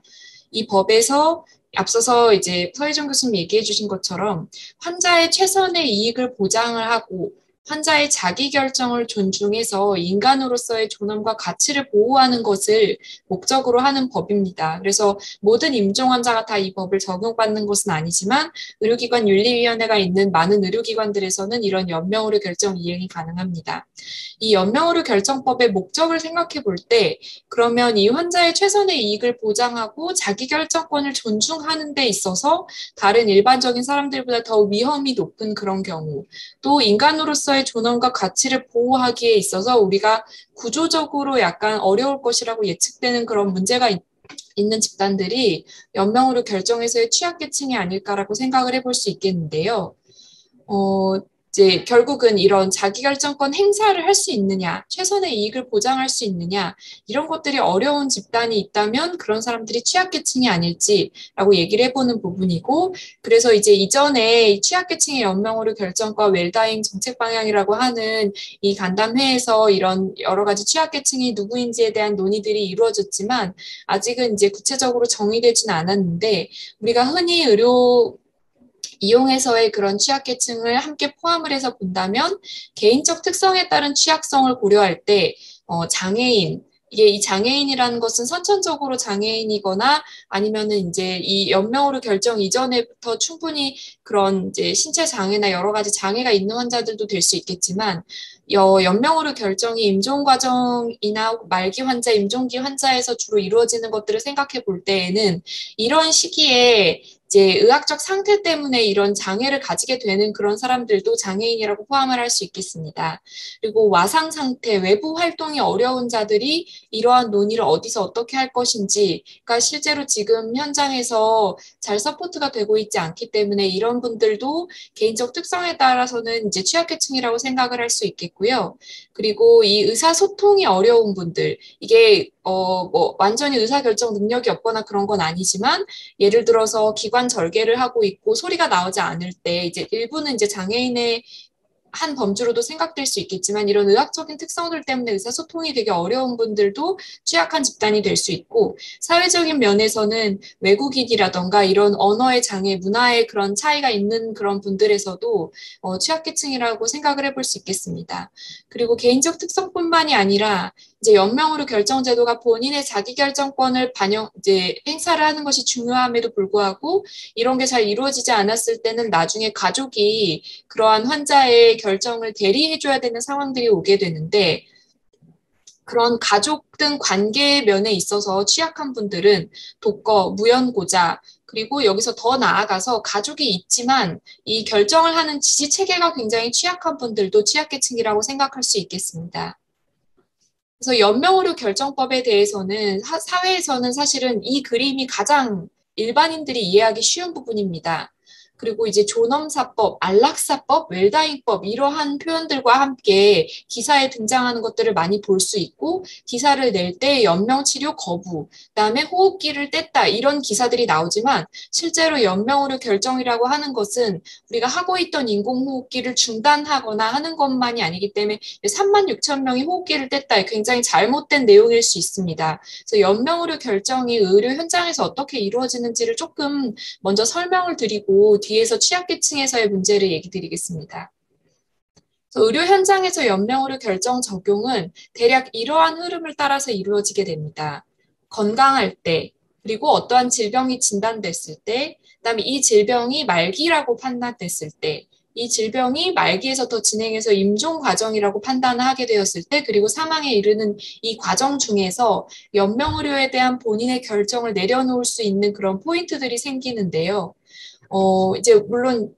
이 법에서 앞서서 이제 서희정 교수님 얘기해 주신 것처럼 환자의 최선의 이익을 보장을 하고 환자의 자기결정을 존중해서 인간으로서의 존엄과 가치를 보호하는 것을 목적으로 하는 법입니다. 그래서 모든 임종 환자가 다 이 법을 적용받는 것은 아니지만 의료기관 윤리위원회가 있는 많은 의료기관들에서는 이런 연명의료 결정 이행이 가능합니다. 이 연명의료 결정법의 목적을 생각해 볼 때 그러면 이 환자의 최선의 이익을 보장하고 자기결정권을 존중하는 데 있어서 다른 일반적인 사람들보다 더 위험이 높은 그런 경우, 또 인간으로서의 존엄과 가치를 보호하기에 있어서 우리가 구조적으로 약간 어려울 것이라고 예측되는 그런 문제가 있는 집단들이 연명의료 결정에서의 취약계층이 아닐까라고 생각을 해볼 수 있겠는데요. 이제 결국은 이런 자기결정권 행사를 할 수 있느냐, 최선의 이익을 보장할 수 있느냐, 이런 것들이 어려운 집단이 있다면 그런 사람들이 취약계층이 아닐지라고 얘기를 해보는 부분이고, 그래서 이제 이전에 취약계층의 연명오류 결정과 웰다잉 정책 방향이라고 하는 이 간담회에서 이런 여러 가지 취약계층이 누구인지에 대한 논의들이 이루어졌지만 아직은 이제 구체적으로 정의되지는 않았는데, 우리가 흔히 의료 이용해서의 그런 취약계층을 함께 포함을 해서 본다면 개인적 특성에 따른 취약성을 고려할 때 장애인, 이게 이 장애인이라는 것은 선천적으로 장애인이거나 아니면은 이제 이 연명으로 결정 이전에부터 충분히 그런 이제 신체 장애나 여러 가지 장애가 있는 환자들도 될 수 있겠지만 연명으로 결정이 임종 과정이나 말기 환자, 임종기 환자에서 주로 이루어지는 것들을 생각해 볼 때에는 이런 시기에 이제 의학적 상태 때문에 이런 장애를 가지게 되는 그런 사람들도 장애인이라고 포함을 할 수 있겠습니다. 그리고 와상 상태, 외부 활동이 어려운 자들이 이러한 논의를 어디서 어떻게 할 것인지가 실제로 지금 현장에서 잘 서포트가 되고 있지 않기 때문에 이런 분들도 개인적 특성에 따라서는 이제 취약계층이라고 생각을 할 수 있겠고요. 그리고 이 의사소통이 어려운 분들, 이게 뭐 완전히 의사결정 능력이 없거나 그런 건 아니지만 예를 들어서 기관 절개를 하고 있고 소리가 나오지 않을 때 이제 일부는 이제 장애인의 한 범주로도 생각될 수 있겠지만 이런 의학적인 특성들 때문에 의사소통이 되게 어려운 분들도 취약한 집단이 될 수 있고 사회적인 면에서는 외국인이라던가 이런 언어의 장애, 문화의 그런 차이가 있는 그런 분들에서도 취약계층이라고 생각을 해볼 수 있겠습니다. 그리고 개인적 특성뿐만이 아니라 이제 연명으로 결정제도가 본인의 자기결정권을 이제 행사를 하는 것이 중요함에도 불구하고 이런 게 잘 이루어지지 않았을 때는 나중에 가족이 그러한 환자의 결정을 대리해줘야 되는 상황들이 오게 되는데 그런 가족 등 관계 면에 있어서 취약한 분들은 독거, 무연고자, 그리고 여기서 더 나아가서 가족이 있지만 이 결정을 하는 지지 체계가 굉장히 취약한 분들도 취약계층이라고 생각할 수 있겠습니다. 그래서 연명의료 결정법에 대해서는 사회에서는 사실은 이 그림이 가장 일반인들이 이해하기 쉬운 부분입니다. 그리고 이제 존엄사법, 안락사법, 웰다잉법 이러한 표현들과 함께 기사에 등장하는 것들을 많이 볼 수 있고 기사를 낼 때 연명치료 거부, 그다음에 호흡기를 뗐다 이런 기사들이 나오지만 실제로 연명의료 결정이라고 하는 것은 우리가 하고 있던 인공호흡기를 중단하거나 하는 것만이 아니기 때문에 36,000명이 호흡기를 뗐다 굉장히 잘못된 내용일 수 있습니다. 그래서 연명의료 결정이 의료 현장에서 어떻게 이루어지는지를 조금 먼저 설명을 드리고 뒤에서 취약계층에서의 문제를 얘기 드리겠습니다. 의료 현장에서 연명의료 결정 적용은 대략 이러한 흐름을 따라서 이루어지게 됩니다. 건강할 때, 그리고 어떠한 질병이 진단됐을 때, 그다음에 이 질병이 말기라고 판단됐을 때, 이 질병이 말기에서 더 진행해서 임종 과정이라고 판단을 하게 되었을 때, 그리고 사망에 이르는 이 과정 중에서 연명의료에 대한 본인의 결정을 내려놓을 수 있는 그런 포인트들이 생기는데요. 이제 물론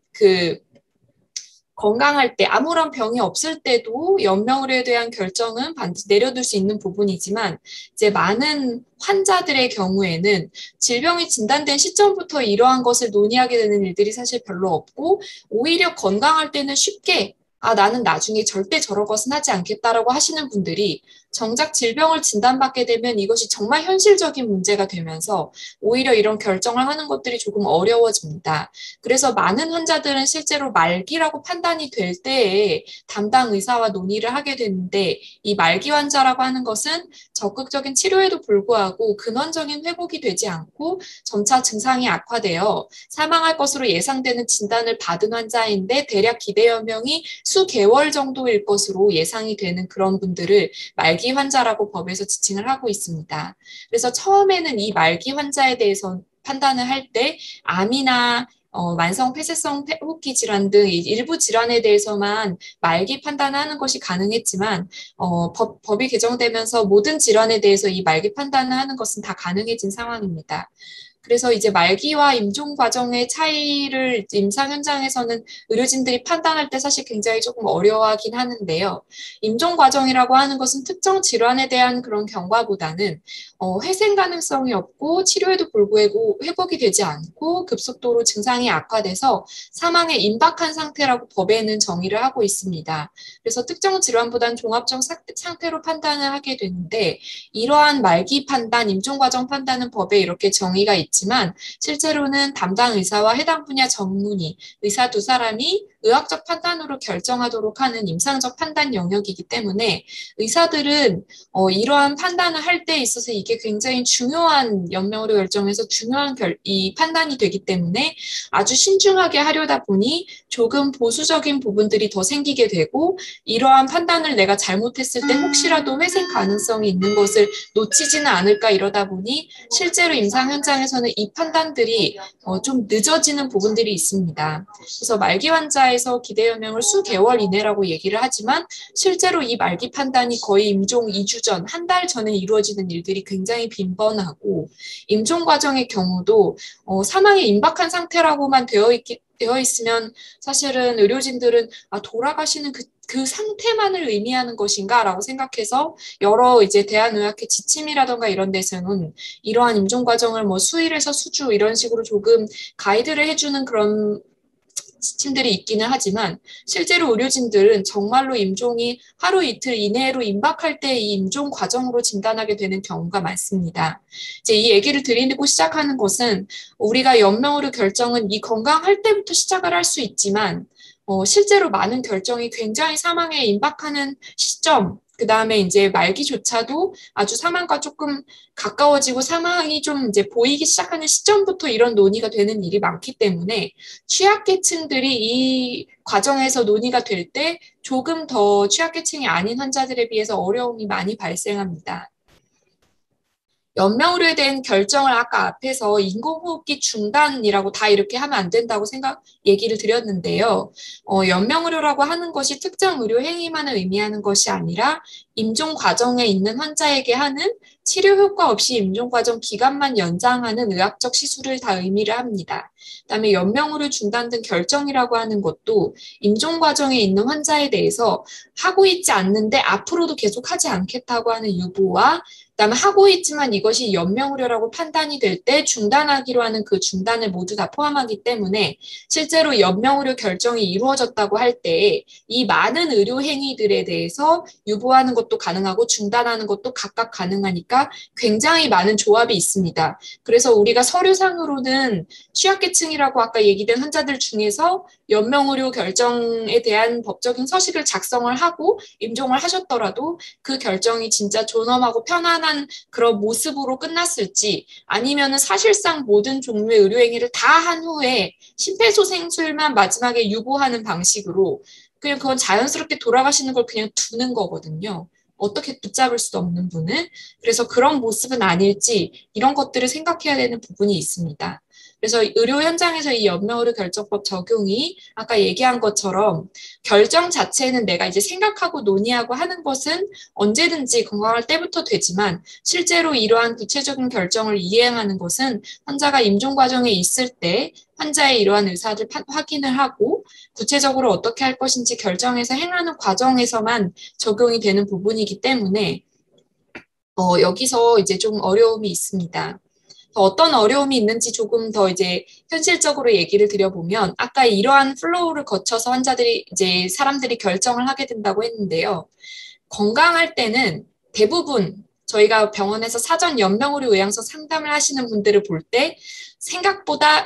건강할 때 아무런 병이 없을 때도 연명의료에 대한 결정은 반드시 내려둘 수 있는 부분이지만 이제 많은 환자들의 경우에는 질병이 진단된 시점부터 이러한 것을 논의하게 되는 일들이 사실 별로 없고 오히려 건강할 때는 쉽게 나는 나중에 절대 저런 것은 하지 않겠다라고 하시는 분들이 정작 질병을 진단받게 되면 이것이 정말 현실적인 문제가 되면서 오히려 이런 결정을 하는 것들이 조금 어려워집니다. 그래서 많은 환자들은 실제로 말기라고 판단이 될 때에 담당 의사와 논의를 하게 되는데 이 말기 환자라고 하는 것은 적극적인 치료에도 불구하고 근원적인 회복이 되지 않고 점차 증상이 악화되어 사망할 것으로 예상되는 진단을 받은 환자인데 대략 기대 연명이 수개월 정도일 것으로 예상이 되는 그런 분들을 말기 환자라고 법에서 지칭을 하고 있습니다. 그래서 처음에는 이 말기 환자에 대해서 판단을 할 때 암이나 만성 폐쇄성 호흡기 질환 등 일부 질환에 대해서만 말기 판단하는 것이 가능했지만 법이 개정되면서 모든 질환에 대해서 이 말기 판단을 하는 것은 다 가능해진 상황입니다. 그래서 이제 말기와 임종 과정의 차이를 임상 현장에서는 의료진들이 판단할 때 사실 굉장히 조금 어려워하긴 하는데요. 임종 과정이라고 하는 것은 특정 질환에 대한 그런 경과보다는 회생 가능성이 없고 치료에도 불구하고 회복이 되지 않고 급속도로 증상이 악화돼서 사망에 임박한 상태라고 법에는 정의를 하고 있습니다. 그래서 특정 질환보다는 종합적 상태로 판단을 하게 되는데 이러한 말기 판단, 임종 과정 판단은 법에 이렇게 정의가 있지만 실제로는 담당 의사와 해당 분야 전문의, 의사 두 사람이 의학적 판단으로 결정하도록 하는 임상적 판단 영역이기 때문에 의사들은 이러한 판단을 할 때 있어서 이게 굉장히 중요한 연명으로 결정해서 중요한 이 판단이 되기 때문에 아주 신중하게 하려다 보니 조금 보수적인 부분들이 더 생기게 되고 이러한 판단을 내가 잘못했을 때 혹시라도 회생 가능성이 있는 것을 놓치지는 않을까 이러다 보니 실제로 임상 현장에서는 이 판단들이 좀 늦어지는 부분들이 있습니다. 그래서 말기 환자에서 기대 연명을 수개월 이내라고 얘기를 하지만 실제로 이 말기 판단이 거의 임종 2주 전, 한 달 전에 이루어지는 일들이 굉장히 빈번하고 임종 과정의 경우도 사망에 임박한 상태라고만 되어 있으면 사실은 의료진들은 돌아가시는 그 상태만을 의미하는 것인가라고 생각해서 여러 이제 대한의학회 지침이라던가 이런 데서는 이러한 임종 과정을 뭐 수일에서 수주 이런 식으로 조금 가이드를 해주는 그런 지침들이 있기는 하지만 실제로 의료진들은 정말로 임종이 하루 이틀 이내로 임박할 때 이 임종 과정으로 진단하게 되는 경우가 많습니다. 이제 이 얘기를 드리고 시작하는 것은 우리가 연명의료 결정은 이 건강할 때부터 시작을 할 수 있지만 실제로 많은 결정이 굉장히 사망에 임박하는 시점, 그 다음에 이제 말기조차도 아주 사망과 조금 가까워지고 사망이 좀 이제 보이기 시작하는 시점부터 이런 논의가 되는 일이 많기 때문에 취약계층들이 이 과정에서 논의가 될 때 조금 더 취약계층이 아닌 환자들에 비해서 어려움이 많이 발생합니다. 연명의료에 대한 결정을 아까 앞에서 인공호흡기 중단이라고 다 이렇게 하면 안 된다고 얘기를 드렸는데요. 연명의료라고 하는 것이 특정 의료 행위만을 의미하는 것이 아니라 임종 과정에 있는 환자에게 하는 치료 효과 없이 임종 과정 기간만 연장하는 의학적 시술을 다 의미를 합니다. 그다음에 연명의료 중단 등 결정이라고 하는 것도 임종 과정에 있는 환자에 대해서 하고 있지 않는데 앞으로도 계속 하지 않겠다고 하는 유보와 그다음에 하고 있지만 이것이 연명의료라고 판단이 될 때 중단하기로 하는 그 중단을 모두 다 포함하기 때문에 실제로 연명의료 결정이 이루어졌다고 할 때 이 많은 의료 행위들에 대해서 유보하는 것도 가능하고 중단하는 것도 각각 가능하니까 굉장히 많은 조합이 있습니다. 그래서 우리가 서류상으로는 취약계층이라고 아까 얘기된 환자들 중에서 연명의료 결정에 대한 법적인 서식을 작성을 하고 임종을 하셨더라도 그 결정이 진짜 존엄하고 편안한 그런 모습으로 끝났을지 아니면은 사실상 모든 종류의 의료행위를 다 한 후에 심폐소생술만 마지막에 유보하는 방식으로 그냥 그건 자연스럽게 돌아가시는 걸 그냥 두는 거거든요. 어떻게 붙잡을 수도 없는 분은. 그래서 그런 모습은 아닐지 이런 것들을 생각해야 되는 부분이 있습니다. 그래서 의료 현장에서 이 연명의료 결정법 적용이 아까 얘기한 것처럼 결정 자체는 내가 이제 생각하고 논의하고 하는 것은 언제든지 건강할 때부터 되지만 실제로 이러한 구체적인 결정을 이행하는 것은 환자가 임종 과정에 있을 때 환자의 이러한 의사를 확인을 하고 구체적으로 어떻게 할 것인지 결정해서 행하는 과정에서만 적용이 되는 부분이기 때문에 여기서 이제 좀 어려움이 있습니다. 어떤 어려움이 있는지 조금 더 이제 현실적으로 얘기를 드려보면 아까 이러한 플로우를 거쳐서 사람들이 결정을 하게 된다고 했는데요. 건강할 때는 대부분 저희가 병원에서 사전 연명의료 요양서 상담을 하시는 분들을 볼 때 생각보다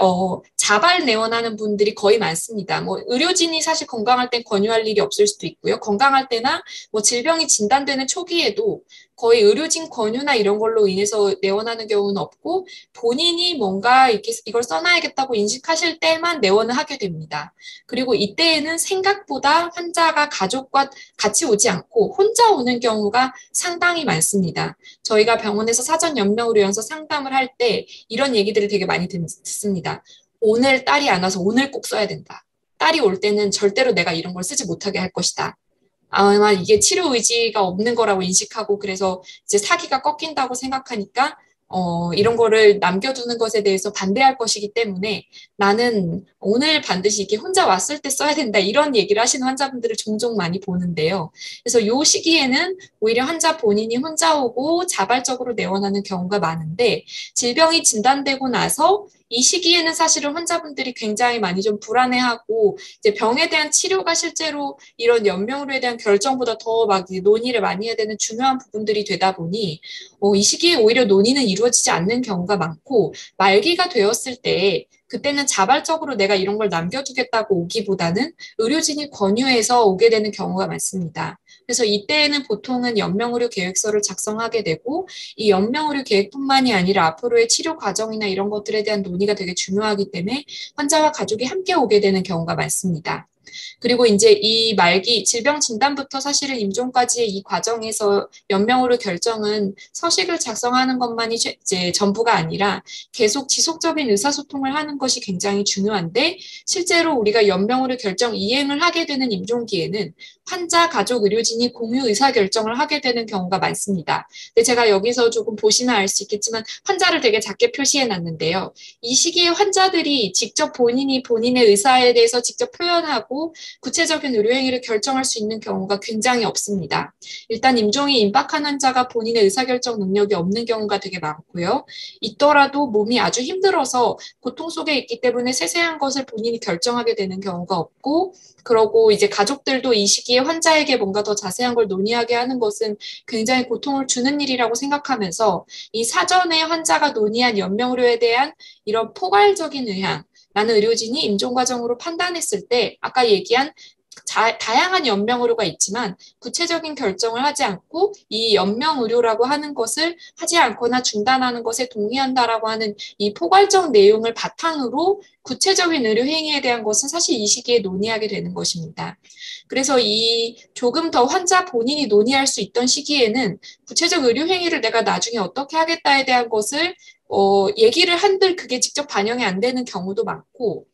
자발 내원하는 분들이 거의 많습니다. 뭐 의료진이 사실 건강할 땐 권유할 일이 없을 수도 있고요. 건강할 때나 뭐 질병이 진단되는 초기에도 거의 의료진 권유나 이런 걸로 인해서 내원하는 경우는 없고 본인이 뭔가 이걸 써놔야겠다고 인식하실 때만 내원을 하게 됩니다. 그리고 이때에는 생각보다 환자가 가족과 같이 오지 않고 혼자 오는 경우가 상당히 많습니다. 저희가 병원에서 사전 연명의료 요양서 상담을 할 때 이런 얘기들을 되게 많이 듣습니다. 오늘 딸이 안 와서 오늘 꼭 써야 된다. 딸이 올 때는 절대로 내가 이런 걸 쓰지 못하게 할 것이다. 아마 이게 치료 의지가 없는 거라고 인식하고 그래서 이제 사기가 꺾인다고 생각하니까 이런 거를 남겨두는 것에 대해서 반대할 것이기 때문에 나는 오늘 반드시 이렇게 혼자 왔을 때 써야 된다 이런 얘기를 하시는 환자분들을 종종 많이 보는데요. 그래서 이 시기에는 오히려 환자 본인이 혼자 오고 자발적으로 내원하는 경우가 많은데 질병이 진단되고 나서 이 시기에는 사실은 환자분들이 굉장히 많이 좀 불안해하고 이제 병에 대한 치료가 실제로 이런 연명으로에 대한 결정보다 더 막 논의를 많이 해야 되는 중요한 부분들이 되다 보니 이 시기에 오히려 논의는 이루어지지 않는 경우가 많고 말기가 되었을 때 그때는 자발적으로 내가 이런 걸 남겨두겠다고 오기보다는 의료진이 권유해서 오게 되는 경우가 많습니다. 그래서 이때에는 보통은 연명의료 계획서를 작성하게 되고 이 연명의료 계획뿐만이 아니라 앞으로의 치료 과정이나 이런 것들에 대한 논의가 되게 중요하기 때문에 환자와 가족이 함께 오게 되는 경우가 많습니다. 그리고 이제 이 말기 질병 진단부터 사실은 임종까지의 이 과정에서 연명으로 결정은 서식을 작성하는 것만이 이제 전부가 아니라 계속 지속적인 의사소통을 하는 것이 굉장히 중요한데 실제로 우리가 연명으로 결정 이행을 하게 되는 임종기에는 환자, 가족, 의료진이 공유 의사결정을 하게 되는 경우가 많습니다. 근데 제가 여기서 조금 보시면 알 수 있겠지만 환자를 되게 작게 표시해 놨는데요. 이 시기에 환자들이 직접 본인이 본인의 의사에 대해서 직접 표현하고 구체적인 의료행위를 결정할 수 있는 경우가 굉장히 없습니다. 일단 임종이 임박한 환자가 본인의 의사결정 능력이 없는 경우가 되게 많고요. 있더라도 몸이 아주 힘들어서 고통 속에 있기 때문에 세세한 것을 본인이 결정하게 되는 경우가 없고 그러고 이제 가족들도 이 시기에 환자에게 뭔가 더 자세한 걸 논의하게 하는 것은 굉장히 고통을 주는 일이라고 생각하면서 이 사전에 환자가 논의한 연명의료에 대한 이런 포괄적인 의향, 나는 의료진이 임종 과정으로 판단했을 때 아까 얘기한 다양한 연명의료가 있지만 구체적인 결정을 하지 않고 이 연명의료라고 하는 것을 하지 않거나 중단하는 것에 동의한다라고 하는 이 포괄적 내용을 바탕으로 구체적인 의료 행위에 대한 것은 사실 이 시기에 논의하게 되는 것입니다. 그래서 이 조금 더 환자 본인이 논의할 수 있던 시기에는 구체적 의료 행위를 내가 나중에 어떻게 하겠다에 대한 것을 얘기를 한들 그게 직접 반영이 안 되는 경우도 많고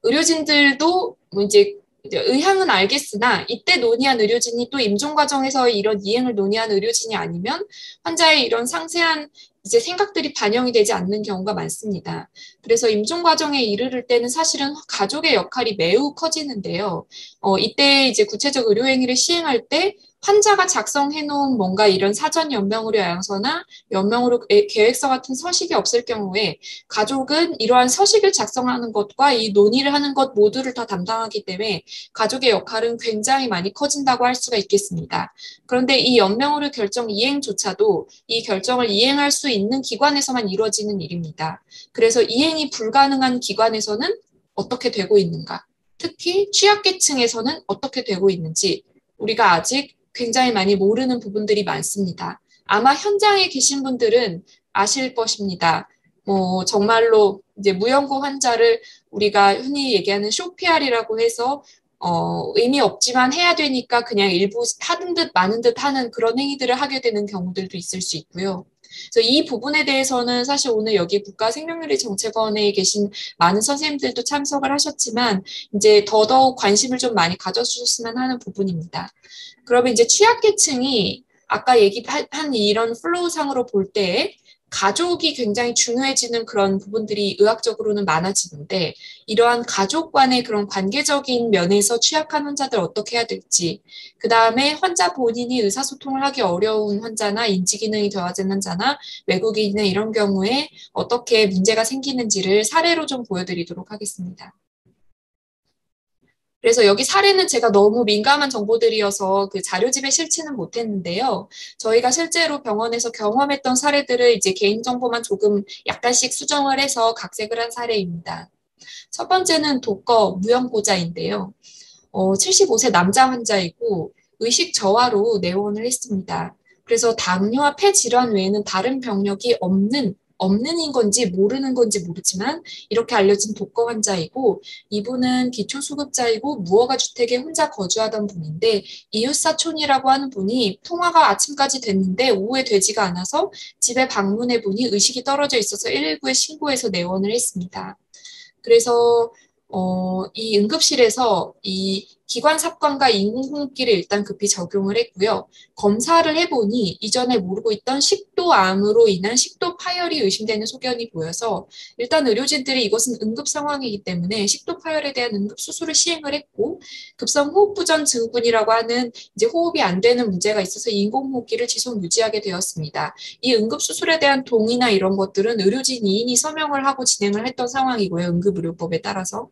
의료진들도 뭐 이제 의향은 알겠으나 이때 논의한 의료진이 또 임종 과정에서 이런 이행을 논의한 의료진이 아니면 환자의 이런 상세한 이제 생각들이 반영이 되지 않는 경우가 많습니다. 그래서 임종 과정에 이르를 때는 사실은 가족의 역할이 매우 커지는데요. 이때 이제 구체적 의료 행위를 시행할 때 환자가 작성해놓은 뭔가 이런 사전 연명의료 요양서나 연명의료 계획서 같은 서식이 없을 경우에 가족은 이러한 서식을 작성하는 것과 이 논의를 하는 것 모두를 다 담당하기 때문에 가족의 역할은 굉장히 많이 커진다고 할 수가 있겠습니다. 그런데 이 연명의료 결정 이행조차도 이 결정을 이행할 수 있는 기관에서만 이루어지는 일입니다. 그래서 이행이 불가능한 기관에서는 어떻게 되고 있는가? 특히 취약계층에서는 어떻게 되고 있는지 우리가 아직 굉장히 많이 모르는 부분들이 많습니다. 아마 현장에 계신 분들은 아실 것입니다. 정말로 이제 무연고 환자를 우리가 흔히 얘기하는 쇼피알이라고 해서 의미 없지만 해야 되니까 그냥 일부 하는 듯 마는 듯 하는 그런 행위들을 하게 되는 경우들도 있을 수 있고요. 그래서 이 부분에 대해서는 사실 오늘 여기 국가생명유지정책원에 계신 많은 선생님들도 참석을 하셨지만 이제 더더욱 관심을 좀 많이 가져주셨으면 하는 부분입니다. 그러면 이제 취약계층이 아까 얘기한 이런 플로우상으로 볼 때 가족이 굉장히 중요해지는 그런 부분들이 의학적으로는 많아지는데 이러한 가족 간의 그런 관계적인 면에서 취약한 환자들 어떻게 해야 될지 그 다음에 환자 본인이 의사소통을 하기 어려운 환자나 인지기능이 저하된 환자나 외국인이나 이런 경우에 어떻게 문제가 생기는지를 사례로 좀 보여드리도록 하겠습니다. 그래서 여기 사례는 제가 너무 민감한 정보들이어서 그 자료집에 실지는 못했는데요. 저희가 실제로 병원에서 경험했던 사례들을 이제 개인정보만 조금 약간씩 수정을 해서 각색을 한 사례입니다. 첫 번째는 독거 무연고자인데요. 75세 남자 환자이고 의식 저하로 내원을 했습니다. 그래서 당뇨와 폐 질환 외에는 다른 병력이 없는 건지 모르는 건지 모르지만 이렇게 알려진 독거 환자이고 이분은 기초수급자이고 무허가 주택에 혼자 거주하던 분인데 이웃사촌이라고 하는 분이 통화가 아침까지 됐는데 오후에 되지가 않아서 집에 방문해 보니 의식이 떨어져 있어서 119에 신고해서 내원을 했습니다. 그래서 이 응급실에서 이 기관 삽관과 인공호흡기를 일단 급히 적용을 했고요. 검사를 해보니 이전에 모르고 있던 식도암으로 인한 식도 파열이 의심되는 소견이 보여서 일단 의료진들이 이것은 응급 상황이기 때문에 식도 파열에 대한 응급 수술을 시행을 했고, 급성 호흡부전 증후군이라고 하는 이제 호흡이 안 되는 문제가 있어서 인공호흡기를 지속 유지하게 되었습니다. 이 응급 수술에 대한 동의나 이런 것들은 의료진 2인이 서명을 하고 진행을 했던 상황이고요. 응급의료법에 따라서.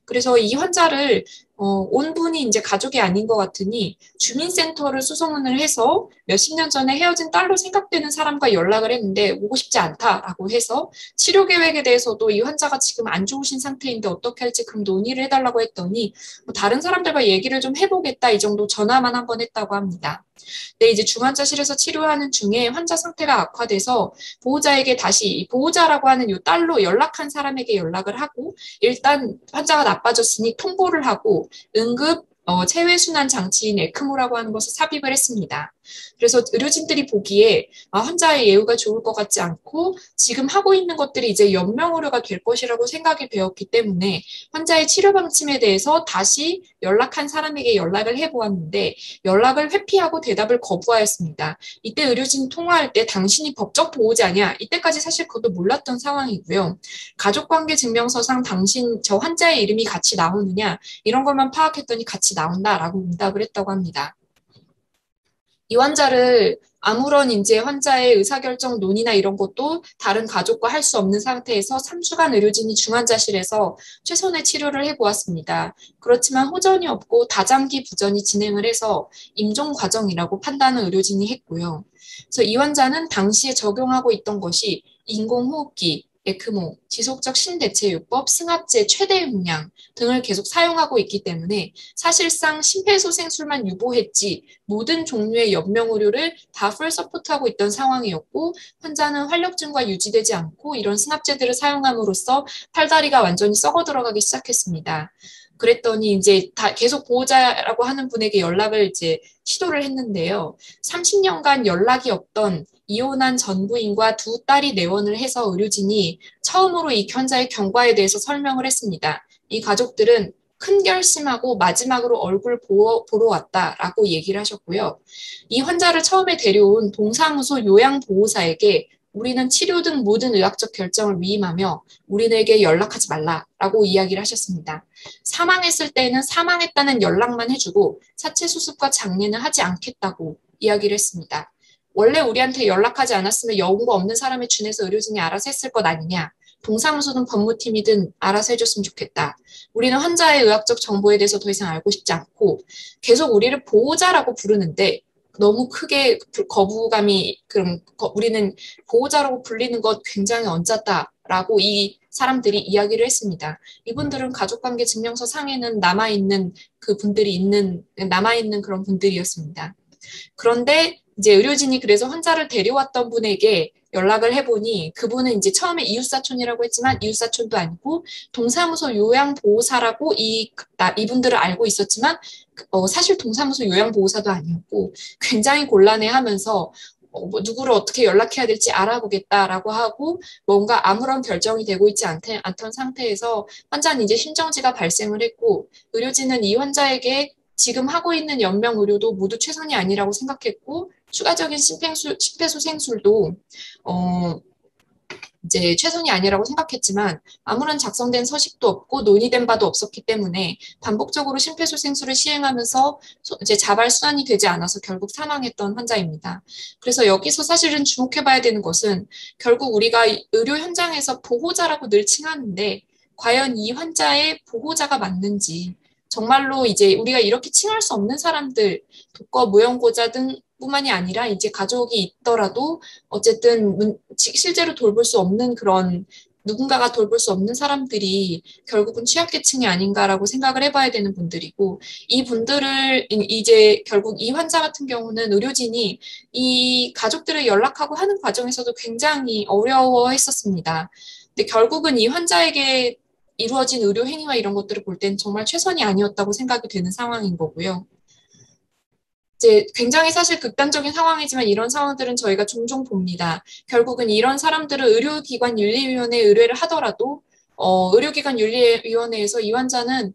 그래서 이 환자를 온 분이 이제 가족이 아닌 것 같으니 주민센터를 수소문을 해서 몇십 년 전에 헤어진 딸로 생각되는 사람과 연락을 했는데 오고 싶지 않다라고 해서 치료 계획에 대해서도 이 환자가 지금 안 좋으신 상태인데 어떻게 할지 그럼 논의를 해달라고 했더니 뭐 다른 사람들과 얘기를 좀 해보겠다 이 정도 전화만 한 번 했다고 합니다. 근데 이제 중환자실에서 치료하는 중에 환자 상태가 악화돼서 보호자에게 다시 보호자라고 하는 요 딸로 연락한 사람에게 연락을 하고 일단 환자가 나빠졌으니 통보를 하고 응급 체외순환 장치인 에크모라고 하는 것을 삽입을 했습니다. 그래서 의료진들이 보기에 환자의 예후가 좋을 것 같지 않고 지금 하고 있는 것들이 이제 연명의료가 될 것이라고 생각이 되었기 때문에 환자의 치료 방침에 대해서 다시 연락한 사람에게 연락을 해보았는데 연락을 회피하고 대답을 거부하였습니다. 이때 의료진 통화할 때 당신이 법적 보호자냐? 이때까지 사실 그것도 몰랐던 상황이고요. 가족관계 증명서상 저 환자의 이름이 같이 나오느냐? 이런 것만 파악했더니 같이 나온다라고 응답을 했다고 합니다. 이 환자를 아무런 이제 환자의 의사결정 논의나 이런 것도 다른 가족과 할 수 없는 상태에서 3주간 의료진이 중환자실에서 최선의 치료를 해보았습니다. 그렇지만 호전이 없고 다장기 부전이 진행을 해서 임종 과정이라고 판단을 의료진이 했고요. 그래서 이 환자는 당시에 적용하고 있던 것이 인공호흡기, 에크모, 지속적 신대체요법, 승합제 최대 용량 등을 계속 사용하고 있기 때문에 사실상 심폐소생술만 유보했지 모든 종류의 연명의료를 다 풀 서포트하고 있던 상황이었고 환자는 활력증과 유지되지 않고 이런 승합제들을 사용함으로써 팔다리가 완전히 썩어 들어가기 시작했습니다. 그랬더니 이제 계속 보호자라고 하는 분에게 연락을 이제 시도를 했는데요. 30년간 연락이 없던 이혼한 전 부인과 두 딸이 내원을 해서 의료진이 처음으로 이 환자의 경과에 대해서 설명을 했습니다. 이 가족들은 큰 결심하고 마지막으로 얼굴 보러 왔다라고 얘기를 하셨고요. 이 환자를 처음에 데려온 동사무소 요양보호사에게 우리는 치료 등 모든 의학적 결정을 위임하며 우리에게 연락하지 말라라고 이야기를 하셨습니다. 사망했을 때는 사망했다는 연락만 해주고 사체 수습과 장례는 하지 않겠다고 이야기를 했습니다. 원래 우리한테 연락하지 않았으면 연고 없는 사람에 준해서 의료진이 알아서 했을 것 아니냐. 동사무소든 법무팀이든 알아서 해줬으면 좋겠다. 우리는 환자의 의학적 정보에 대해서 더 이상 알고 싶지 않고 계속 우리를 보호자라고 부르는데 너무 크게 거부감이 우리는 보호자라고 불리는 것 굉장히 언짢다라고 이 사람들이 이야기를 했습니다. 이분들은 가족관계 증명서 상에는 남아있는 그런 분들이었습니다. 그런데 이제 의료진이 그래서 환자를 데려왔던 분에게 연락을 해보니 그분은 이제 처음에 이웃사촌이라고 했지만 이웃사촌도 아니고 동사무소 요양보호사라고 이분들을 알고 있었지만 사실 동사무소 요양보호사도 아니었고 굉장히 곤란해하면서 누구를 어떻게 연락해야 될지 알아보겠다라고 하고 뭔가 아무런 결정이 되고 있지 않던 상태에서 환자는 이제 심정지가 발생을 했고 의료진은 이 환자에게 지금 하고 있는 연명의료도 모두 최선이 아니라고 생각했고 추가적인 심폐소생술도 이제 최선이 아니라고 생각했지만 아무런 작성된 서식도 없고 논의된 바도 없었기 때문에 반복적으로 심폐소생술을 시행하면서 이제 자발순환이 되지 않아서 결국 사망했던 환자입니다. 그래서 여기서 사실은 주목해봐야 되는 것은 결국 우리가 의료 현장에서 보호자라고 늘 칭하는데 과연 이 환자의 보호자가 맞는지 정말로 이제 우리가 이렇게 칭할 수 없는 사람들, 독거, 무연고자 등뿐만이 아니라 이제 가족이 있더라도 어쨌든 실제로 돌볼 수 없는 그런 누군가가 돌볼 수 없는 사람들이 결국은 취약계층이 아닌가라고 생각을 해봐야 되는 분들이고 이 분들을 이제 결국 이 환자 같은 경우는 의료진이 이 가족들을 연락하고 하는 과정에서도 굉장히 어려워했었습니다. 근데 결국은 이 환자에게 이루어진 의료 행위와 이런 것들을 볼 때는 정말 최선이 아니었다고 생각이 되는 상황인 거고요. 이제 굉장히 사실 극단적인 상황이지만 이런 상황들은 저희가 종종 봅니다. 결국은 이런 사람들은 의료기관 윤리위원회에 의뢰를 하더라도 의료기관 윤리위원회에서 이 환자는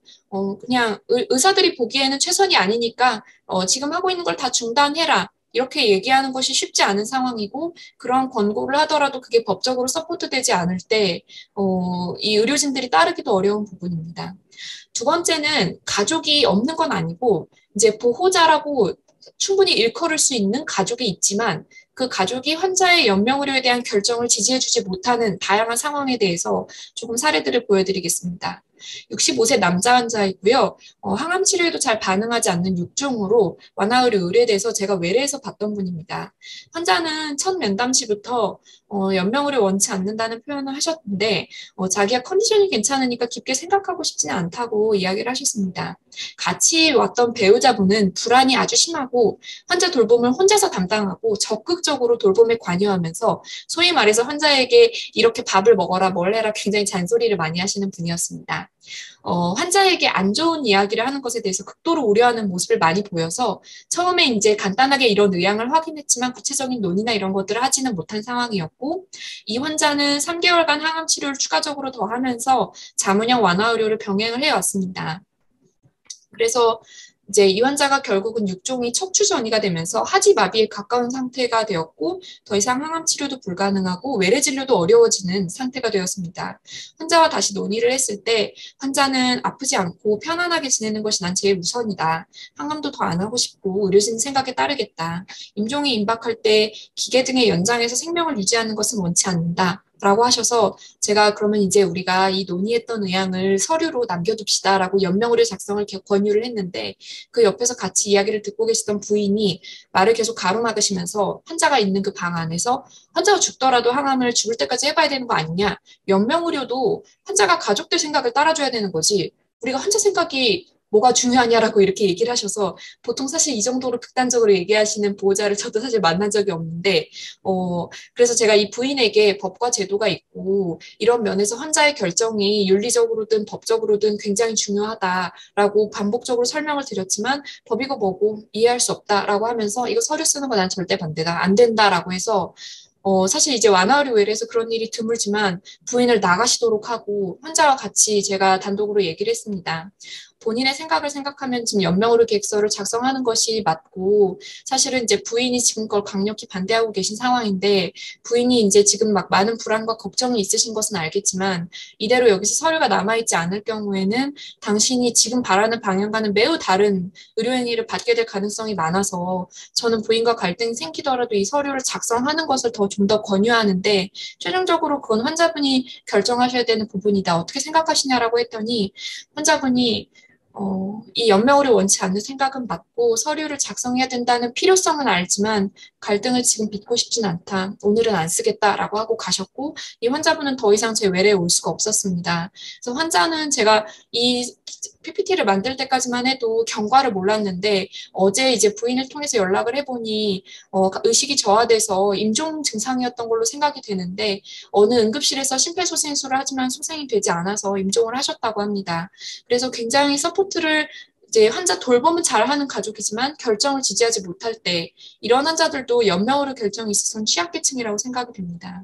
그냥 의사들이 보기에는 최선이 아니니까 지금 하고 있는 걸 다 중단해라. 이렇게 얘기하는 것이 쉽지 않은 상황이고 그런 권고를 하더라도 그게 법적으로 서포트되지 않을 때 이 의료진들이 따르기도 어려운 부분입니다. 두 번째는 가족이 없는 건 아니고 이제 보호자라고 충분히 일컬을 수 있는 가족이 있지만 그 가족이 환자의 연명의료에 대한 결정을 지지해주지 못하는 다양한 상황에 대해서 조금 사례들을 보여드리겠습니다. 65세 남자 환자이고요. 항암 치료에도 잘 반응하지 않는 6종으로 완화의료 의뢰돼서 제가 외래에서 봤던 분입니다. 환자는 첫 면담 시부터 연명의료 원치 않는다는 표현을 하셨는데 자기가 컨디션이 괜찮으니까 깊게 생각하고 싶지는 않다고 이야기를 하셨습니다. 같이 왔던 배우자분은 불안이 아주 심하고 환자 돌봄을 혼자서 담당하고 적극적으로 돌봄에 관여하면서 소위 말해서 환자에게 이렇게 밥을 먹어라 뭘 해라 굉장히 잔소리를 많이 하시는 분이었습니다. 환자에게 안 좋은 이야기를 하는 것에 대해서 극도로 우려하는 모습을 많이 보여서 처음에 이제 간단하게 이런 의향을 확인했지만 구체적인 논의나 이런 것들을 하지는 못한 상황이었고 이 환자는 3개월간 항암 치료를 추가적으로 더 하면서 자문형 완화 의료를 병행을 해왔습니다. 그래서 이제 이 환자가 결국은 6종이 척추 전이가 되면서 하지마비에 가까운 상태가 되었고 더 이상 항암 치료도 불가능하고 외래 진료도 어려워지는 상태가 되었습니다. 환자와 다시 논의를 했을 때 환자는 아프지 않고 편안하게 지내는 것이 난 제일 우선이다. 항암도 더 안 하고 싶고 의료진 생각에 따르겠다. 임종이 임박할 때 기계 등의 연장에서 생명을 유지하는 것은 원치 않는다. 라고 하셔서 제가 그러면 이제 우리가 이 논의했던 의향을 서류로 남겨둡시다라고 연명의료 작성을 권유를 했는데 그 옆에서 같이 이야기를 듣고 계시던 부인이 말을 계속 가로막으시면서 환자가 있는 그 방 안에서 환자가 죽더라도 항암을 죽을 때까지 해봐야 되는 거 아니냐. 연명의료도 환자가 가족들 생각을 따라줘야 되는 거지. 우리가 환자 생각이 뭐가 중요하냐라고 이렇게 얘기를 하셔서 보통 사실 이 정도로 극단적으로 얘기하시는 보호자를 저도 사실 만난 적이 없는데 그래서 제가 이 부인에게 법과 제도가 있고 이런 면에서 환자의 결정이 윤리적으로든 법적으로든 굉장히 중요하다라고 반복적으로 설명을 드렸지만 법이고 뭐고 이해할 수 없다라고 하면서 이거 서류 쓰는 거 난 절대 반대다. 안 된다라고 해서 사실 이제 완화의료 외래에서 그런 일이 드물지만 부인을 나가시도록 하고 환자와 같이 제가 단독으로 얘기를 했습니다. 본인의 생각을 생각하면 지금 연명의료 계획서를 작성하는 것이 맞고 사실은 이제 부인이 지금 그걸 강력히 반대하고 계신 상황인데 부인이 이제 지금 막 많은 불안과 걱정이 있으신 것은 알겠지만 이대로 여기서 서류가 남아있지 않을 경우에는 당신이 지금 바라는 방향과는 매우 다른 의료행위를 받게 될 가능성이 많아서 저는 부인과 갈등이 생기더라도 이 서류를 작성하는 것을 더 좀 더 권유하는데 최종적으로 그건 환자분이 결정하셔야 되는 부분이다. 어떻게 생각하시냐라고 했더니 환자분이 이 연명의료 원치 않는 생각은 맞고 서류를 작성해야 된다는 필요성은 알지만 갈등을 지금 빚고 싶진 않다. 오늘은 안 쓰겠다라고 하고 가셨고 이 환자분은 더 이상 제 외래에 올 수가 없었습니다. 그래서 환자는 제가 이 PPT를 만들 때까지만 해도 경과를 몰랐는데 어제 이제 부인을 통해서 연락을 해보니 의식이 저하돼서 임종 증상이었던 걸로 생각이 되는데 어느 응급실에서 심폐소생술을 하지만 소생이 되지 않아서 임종을 하셨다고 합니다. 그래서 굉장히 서포트를 이제 환자 돌봄은 잘하는 가족이지만 결정을 지지하지 못할 때 이런 환자들도 연명의료 결정이 있어서는 취약계층이라고 생각이 됩니다.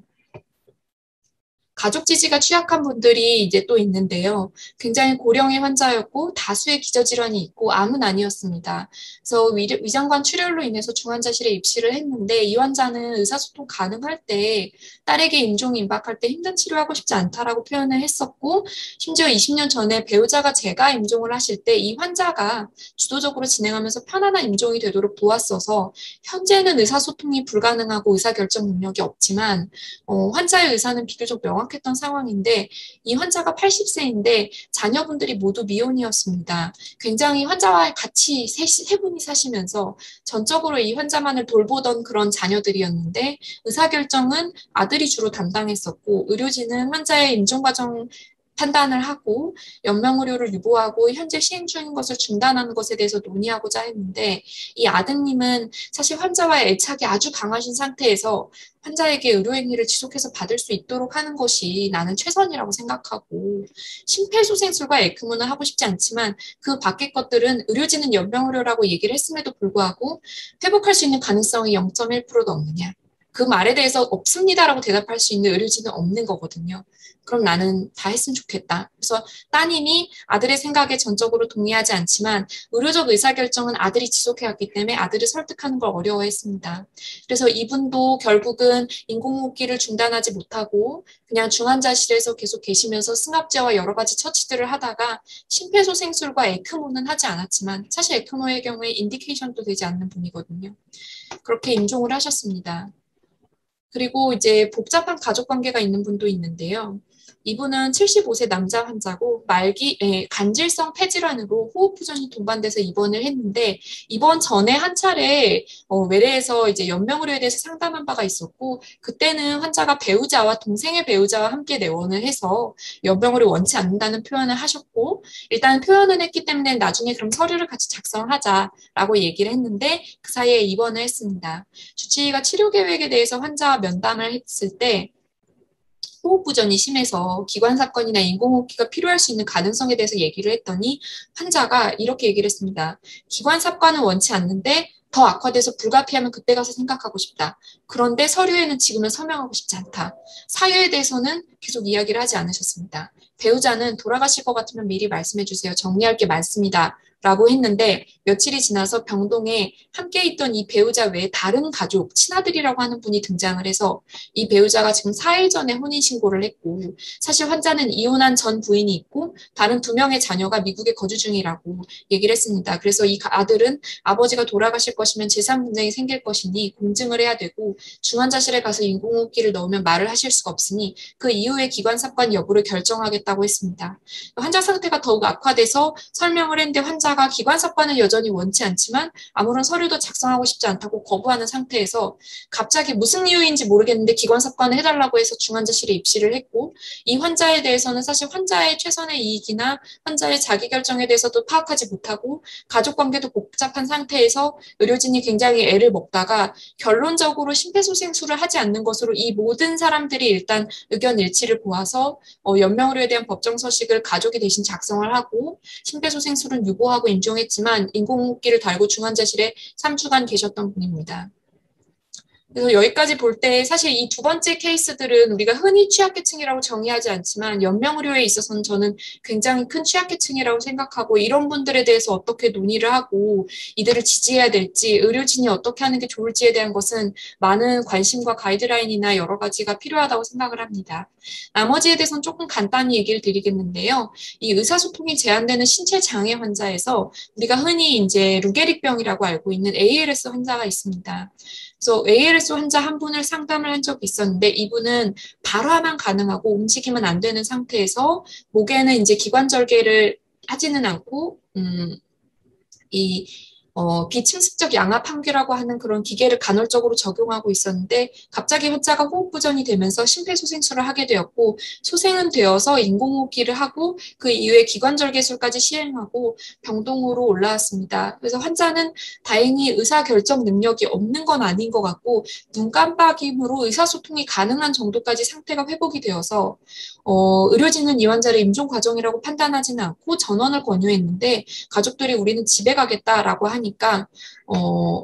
가족 지지가 취약한 분들이 이제 또 있는데요. 굉장히 고령의 환자였고 다수의 기저질환이 있고 암은 아니었습니다. 그래서 위장관 출혈로 인해서 중환자실에 입시를 했는데 이 환자는 의사소통 가능할 때 딸에게 임종이 임박할 때 힘든 치료하고 싶지 않다라고 표현을 했었고 심지어 20년 전에 배우자가 제가 임종을 하실 때 이 환자가 주도적으로 진행하면서 편안한 임종이 되도록 도왔어서 현재는 의사소통이 불가능하고 의사결정 능력이 없지만 환자의 의사는 비교적 명확했던 상황인데 이 환자가 80세인데 자녀분들이 모두 미혼이었습니다. 굉장히 환자와 같이 세 분이 사시면서 전적으로 이 환자만을 돌보던 그런 자녀들이었는데 의사결정은 아들이 주로 담당했었고 의료진은 환자의 임종 과정 판단을 하고 연명의료를 유보하고 현재 시행 중인 것을 중단하는 것에 대해서 논의하고자 했는데 이 아드님은 사실 환자와의 애착이 아주 강하신 상태에서 환자에게 의료행위를 지속해서 받을 수 있도록 하는 것이 나는 최선이라고 생각하고 심폐소생술과 에크모는 하고 싶지 않지만 그 밖의 것들은 의료진은 연명의료라고 얘기를 했음에도 불구하고 회복할 수 있는 가능성이 0.1%도 없느냐. 그 말에 대해서 없습니다라고 대답할 수 있는 의료진은 없는 거거든요. 그럼 나는 다 했으면 좋겠다. 그래서 따님이 아들의 생각에 전적으로 동의하지 않지만 의료적 의사결정은 아들이 지속해왔기 때문에 아들을 설득하는 걸 어려워했습니다. 그래서 이분도 결국은 인공호흡기를 중단하지 못하고 그냥 중환자실에서 계속 계시면서 승합제와 여러 가지 처치들을 하다가 심폐소생술과 에크모는 하지 않았지만 사실 에크모의 경우에 인디케이션도 되지 않는 분이거든요. 그렇게 임종을 하셨습니다. 그리고 이제 복잡한 가족 관계가 있는 분도 있는데요. 이분은 75세 남자 환자고 간질성 폐질환으로 호흡 부전이 동반돼서 입원을 했는데 입원 전에 한 차례 외래에서 이제 연명의료에 대해서 상담한 바가 있었고 그때는 환자가 배우자와 동생의 배우자와 함께 내원을 해서 연명의료 원치 않는다는 표현을 하셨고 일단 표현을 했기 때문에 나중에 그럼 서류를 같이 작성하자라고 얘기를 했는데 그 사이에 입원을 했습니다. 주치의가 치료 계획에 대해서 환자와 면담을 했을 때 호흡 부전이 심해서 기관 삽관이나 인공호흡기가 필요할 수 있는 가능성에 대해서 얘기를 했더니 환자가 이렇게 얘기를 했습니다. 기관 삽관은 원치 않는데 더 악화돼서 불가피하면 그때 가서 생각하고 싶다. 그런데 서류에는 지금은 서명하고 싶지 않다. 사유에 대해서는 계속 이야기를 하지 않으셨습니다. 배우자는 돌아가실 것 같으면 미리 말씀해 주세요. 정리할 게 많습니다. 라고 했는데 며칠이 지나서 병동에 함께 있던 이 배우자 외에 다른 가족, 친아들이라고 하는 분이 등장을 해서 이 배우자가 지금 4일 전에 혼인신고를 했고 사실 환자는 이혼한 전 부인이 있고 다른 2명의 자녀가 미국에 거주 중이라고 얘기를 했습니다. 그래서 이 아들은 아버지가 돌아가실 것이면 재산 분쟁이 생길 것이니 공증을 해야 되고 중환자실에 가서 인공호흡기를 넣으면 말을 하실 수가 없으니 그 이후에 기관 삽관 여부를 결정하겠다고 했습니다. 환자 상태가 더욱 악화돼서 설명을 했는데 환자가 기관 삽관을 여전히 원치 않지만 아무런 서류도 작성하고 싶지 않다고 거부하는 상태에서 갑자기 무슨 이유인지 모르겠는데 기관 삽관을 해달라고 해서 중환자실에 입실을 했고 이 환자에 대해서는 사실 환자의 최선의 이익이나 환자의 자기결정에 대해서도 파악하지 못하고 가족관계도 복잡한 상태에서 의료진이 굉장히 애를 먹다가 결론적으로 심폐소생술을 하지 않는 것으로 이 모든 사람들이 일단 의견 일치를 보아서 연명의료에 대한 법정 서식을 가족이 대신 작성을 하고 심폐소생술은 유보하고 임종했지만 인공호흡기를 달고 중환자실에 3주간 계셨던 분입니다. 그래서 여기까지 볼 때 사실 이 두 번째 케이스들은 우리가 흔히 취약계층이라고 정의하지 않지만 연명의료에 있어서는 저는 굉장히 큰 취약계층이라고 생각하고 이런 분들에 대해서 어떻게 논의를 하고 이들을 지지해야 될지 의료진이 어떻게 하는 게 좋을지에 대한 것은 많은 관심과 가이드라인이나 여러 가지가 필요하다고 생각을 합니다. 나머지에 대해서는 조금 간단히 얘기를 드리겠는데요. 이 의사소통이 제한되는 신체장애 환자에서 우리가 흔히 이제 루게릭병이라고 알고 있는 ALS 환자가 있습니다. 그래서 ALS 환자 한 분을 상담을 한 적이 있었는데 이분은 발화만 가능하고 움직이면 안 되는 상태에서 목에는 이제 기관절개를 하지는 않고 비침습적 양압 항규라고 하는 그런 기계를 간헐적으로 적용하고 있었는데 갑자기 환자가 호흡 부전이 되면서 심폐소생술을 하게 되었고 소생은 되어서 인공호흡기를 하고 그 이후에 기관절개술까지 시행하고 병동으로 올라왔습니다. 그래서 환자는 다행히 의사결정 능력이 없는 건 아닌 것 같고 눈 깜빡임으로 의사소통이 가능한 정도까지 상태가 회복이 되어서 의료진은 이 환자를 임종 과정이라고 판단하지는 않고 전원을 권유했는데 가족들이 우리는 집에 가겠다라고 하니까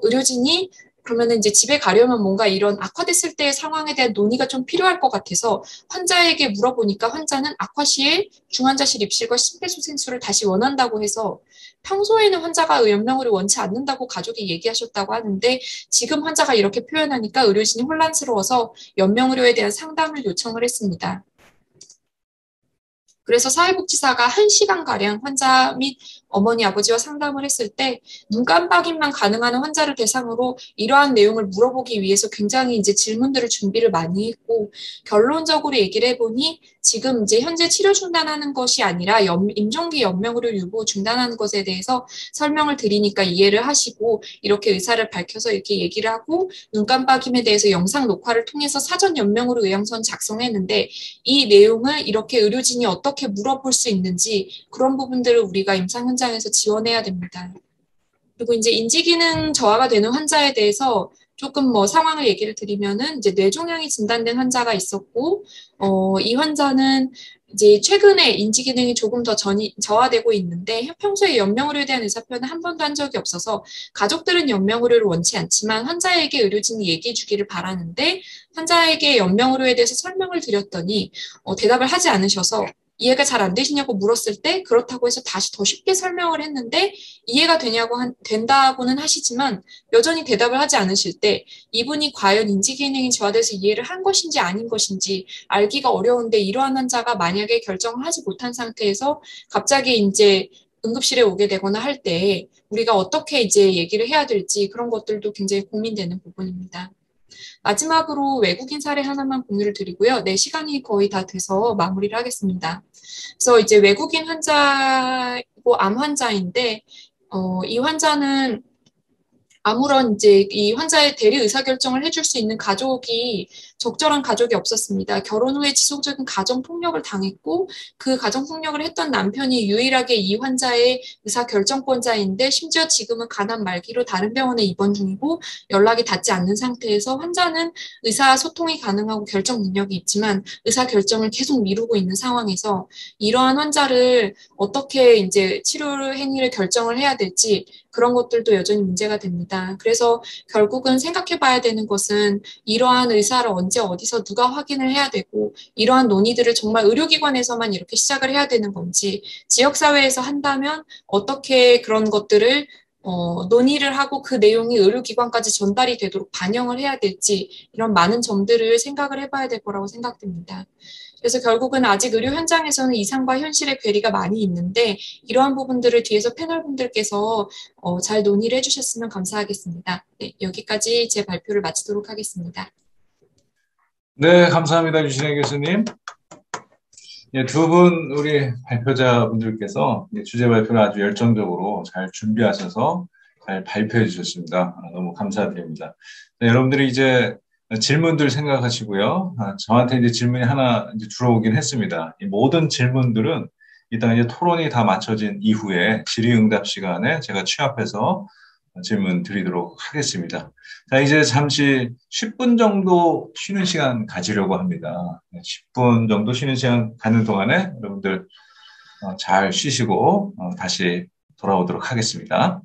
의료진이 그러면은 이제 집에 가려면 뭔가 이런 악화됐을 때의 상황에 대한 논의가 좀 필요할 것 같아서 환자에게 물어보니까 환자는 악화 시에 중환자실 입실과 심폐소생술을 다시 원한다고 해서 평소에는 환자가 연명을 원치 않는다고 가족이 얘기하셨다고 하는데 지금 환자가 이렇게 표현하니까 의료진이 혼란스러워서 연명의료에 대한 상담을 요청을 했습니다. 그래서 사회복지사가 1시간가량 환자 및 어머니, 아버지와 상담을 했을 때 눈 깜빡임만 가능한 환자를 대상으로 이러한 내용을 물어보기 위해서 굉장히 이제 질문들을 준비를 많이 했고 결론적으로 얘기를 해보니 지금 이제 현재 치료 중단하는 것이 아니라 임종기 연명의료 유보 중단하는 것에 대해서 설명을 드리니까 이해를 하시고 이렇게 의사를 밝혀서 이렇게 얘기를 하고 눈 깜빡임에 대해서 영상 녹화를 통해서 사전 연명의료 의향선 작성했는데 이 내용을 이렇게 의료진이 어떻게 물어볼 수 있는지 그런 부분들을 우리가 임상 현장에서 지원해야 됩니다. 그리고 이제 인지기능 저하가 되는 환자에 대해서 조금 상황을 얘기를 드리면은 이제 뇌종양이 진단된 환자가 있었고, 이 환자는 이제 최근에 인지 기능이 조금 더 저하되고 있는데 평소에 연명 의료에 대한 의사표현을 한 번도 한 적이 없어서 가족들은 연명 의료를 원치 않지만 환자에게 의료진이 얘기해 주기를 바라는데 환자에게 연명 의료에 대해서 설명을 드렸더니 대답을 하지 않으셔서 이해가 잘 안 되시냐고 물었을 때 그렇다고 해서 다시 더 쉽게 설명을 했는데 이해가 된다고는 하시지만 여전히 대답을 하지 않으실 때 이분이 과연 인지 기능이 저하돼서 이해를 한 것인지 아닌 것인지 알기가 어려운데 이러한 환자가 만약에 결정을 하지 못한 상태에서 갑자기 이제 응급실에 오게 되거나 할 때 우리가 어떻게 이제 얘기를 해야 될지 그런 것들도 굉장히 고민되는 부분입니다. 마지막으로 외국인 사례 하나만 공유를 드리고요. 네, 시간이 거의 다 돼서 마무리를 하겠습니다. 그래서 이제 외국인 환자고 암 환자인데, 이 환자는 아무런 이제 이 환자의 대리 의사결정을 해줄 수 있는 가족이 적절한 가족이 없었습니다. 결혼 후에 지속적인 가정폭력을 당했고 그 가정폭력을 했던 남편이 유일하게 이 환자의 의사결정권자인데 심지어 지금은 가난 말기로 다른 병원에 입원 중이고 연락이 닿지 않는 상태에서 환자는 의사소통이 가능하고 결정 능력이 있지만 의사결정을 계속 미루고 있는 상황에서 이러한 환자를 어떻게 이제 치료 행위를 결정을 해야 될지 그런 것들도 여전히 문제가 됩니다. 그래서 결국은 생각해 봐야 되는 것은 이러한 의사를 언제 어디서 누가 확인을 해야 되고 이러한 논의들을 정말 의료기관에서만 이렇게 시작을 해야 되는 건지 지역사회에서 한다면 어떻게 그런 것들을 논의를 하고 그 내용이 의료기관까지 전달이 되도록 반영을 해야 될지 이런 많은 점들을 생각을 해봐야 될 거라고 생각됩니다. 그래서 결국은 아직 의료 현장에서는 이상과 현실의 괴리가 많이 있는데 이러한 부분들을 뒤에서 패널분들께서 잘 논의를 해주셨으면 감사하겠습니다. 네, 여기까지 제 발표를 마치도록 하겠습니다. 네, 감사합니다. 유신혜 교수님. 예, 두 분 우리 발표자분들께서 주제 발표를 아주 열정적으로 잘 준비하셔서 잘 발표해 주셨습니다. 너무 감사드립니다. 네, 여러분들이 이제 질문들 생각하시고요. 저한테 이제 질문이 하나 이제 들어오긴 했습니다. 이 모든 질문들은 이따 이제 토론이 다 마쳐진 이후에 질의응답 시간에 제가 취합해서 질문 드리도록 하겠습니다. 자, 이제 잠시 10분 정도 쉬는 시간 가지려고 합니다. 10분 정도 쉬는 시간 가는 동안에 여러분들 잘 쉬시고 다시 돌아오도록 하겠습니다.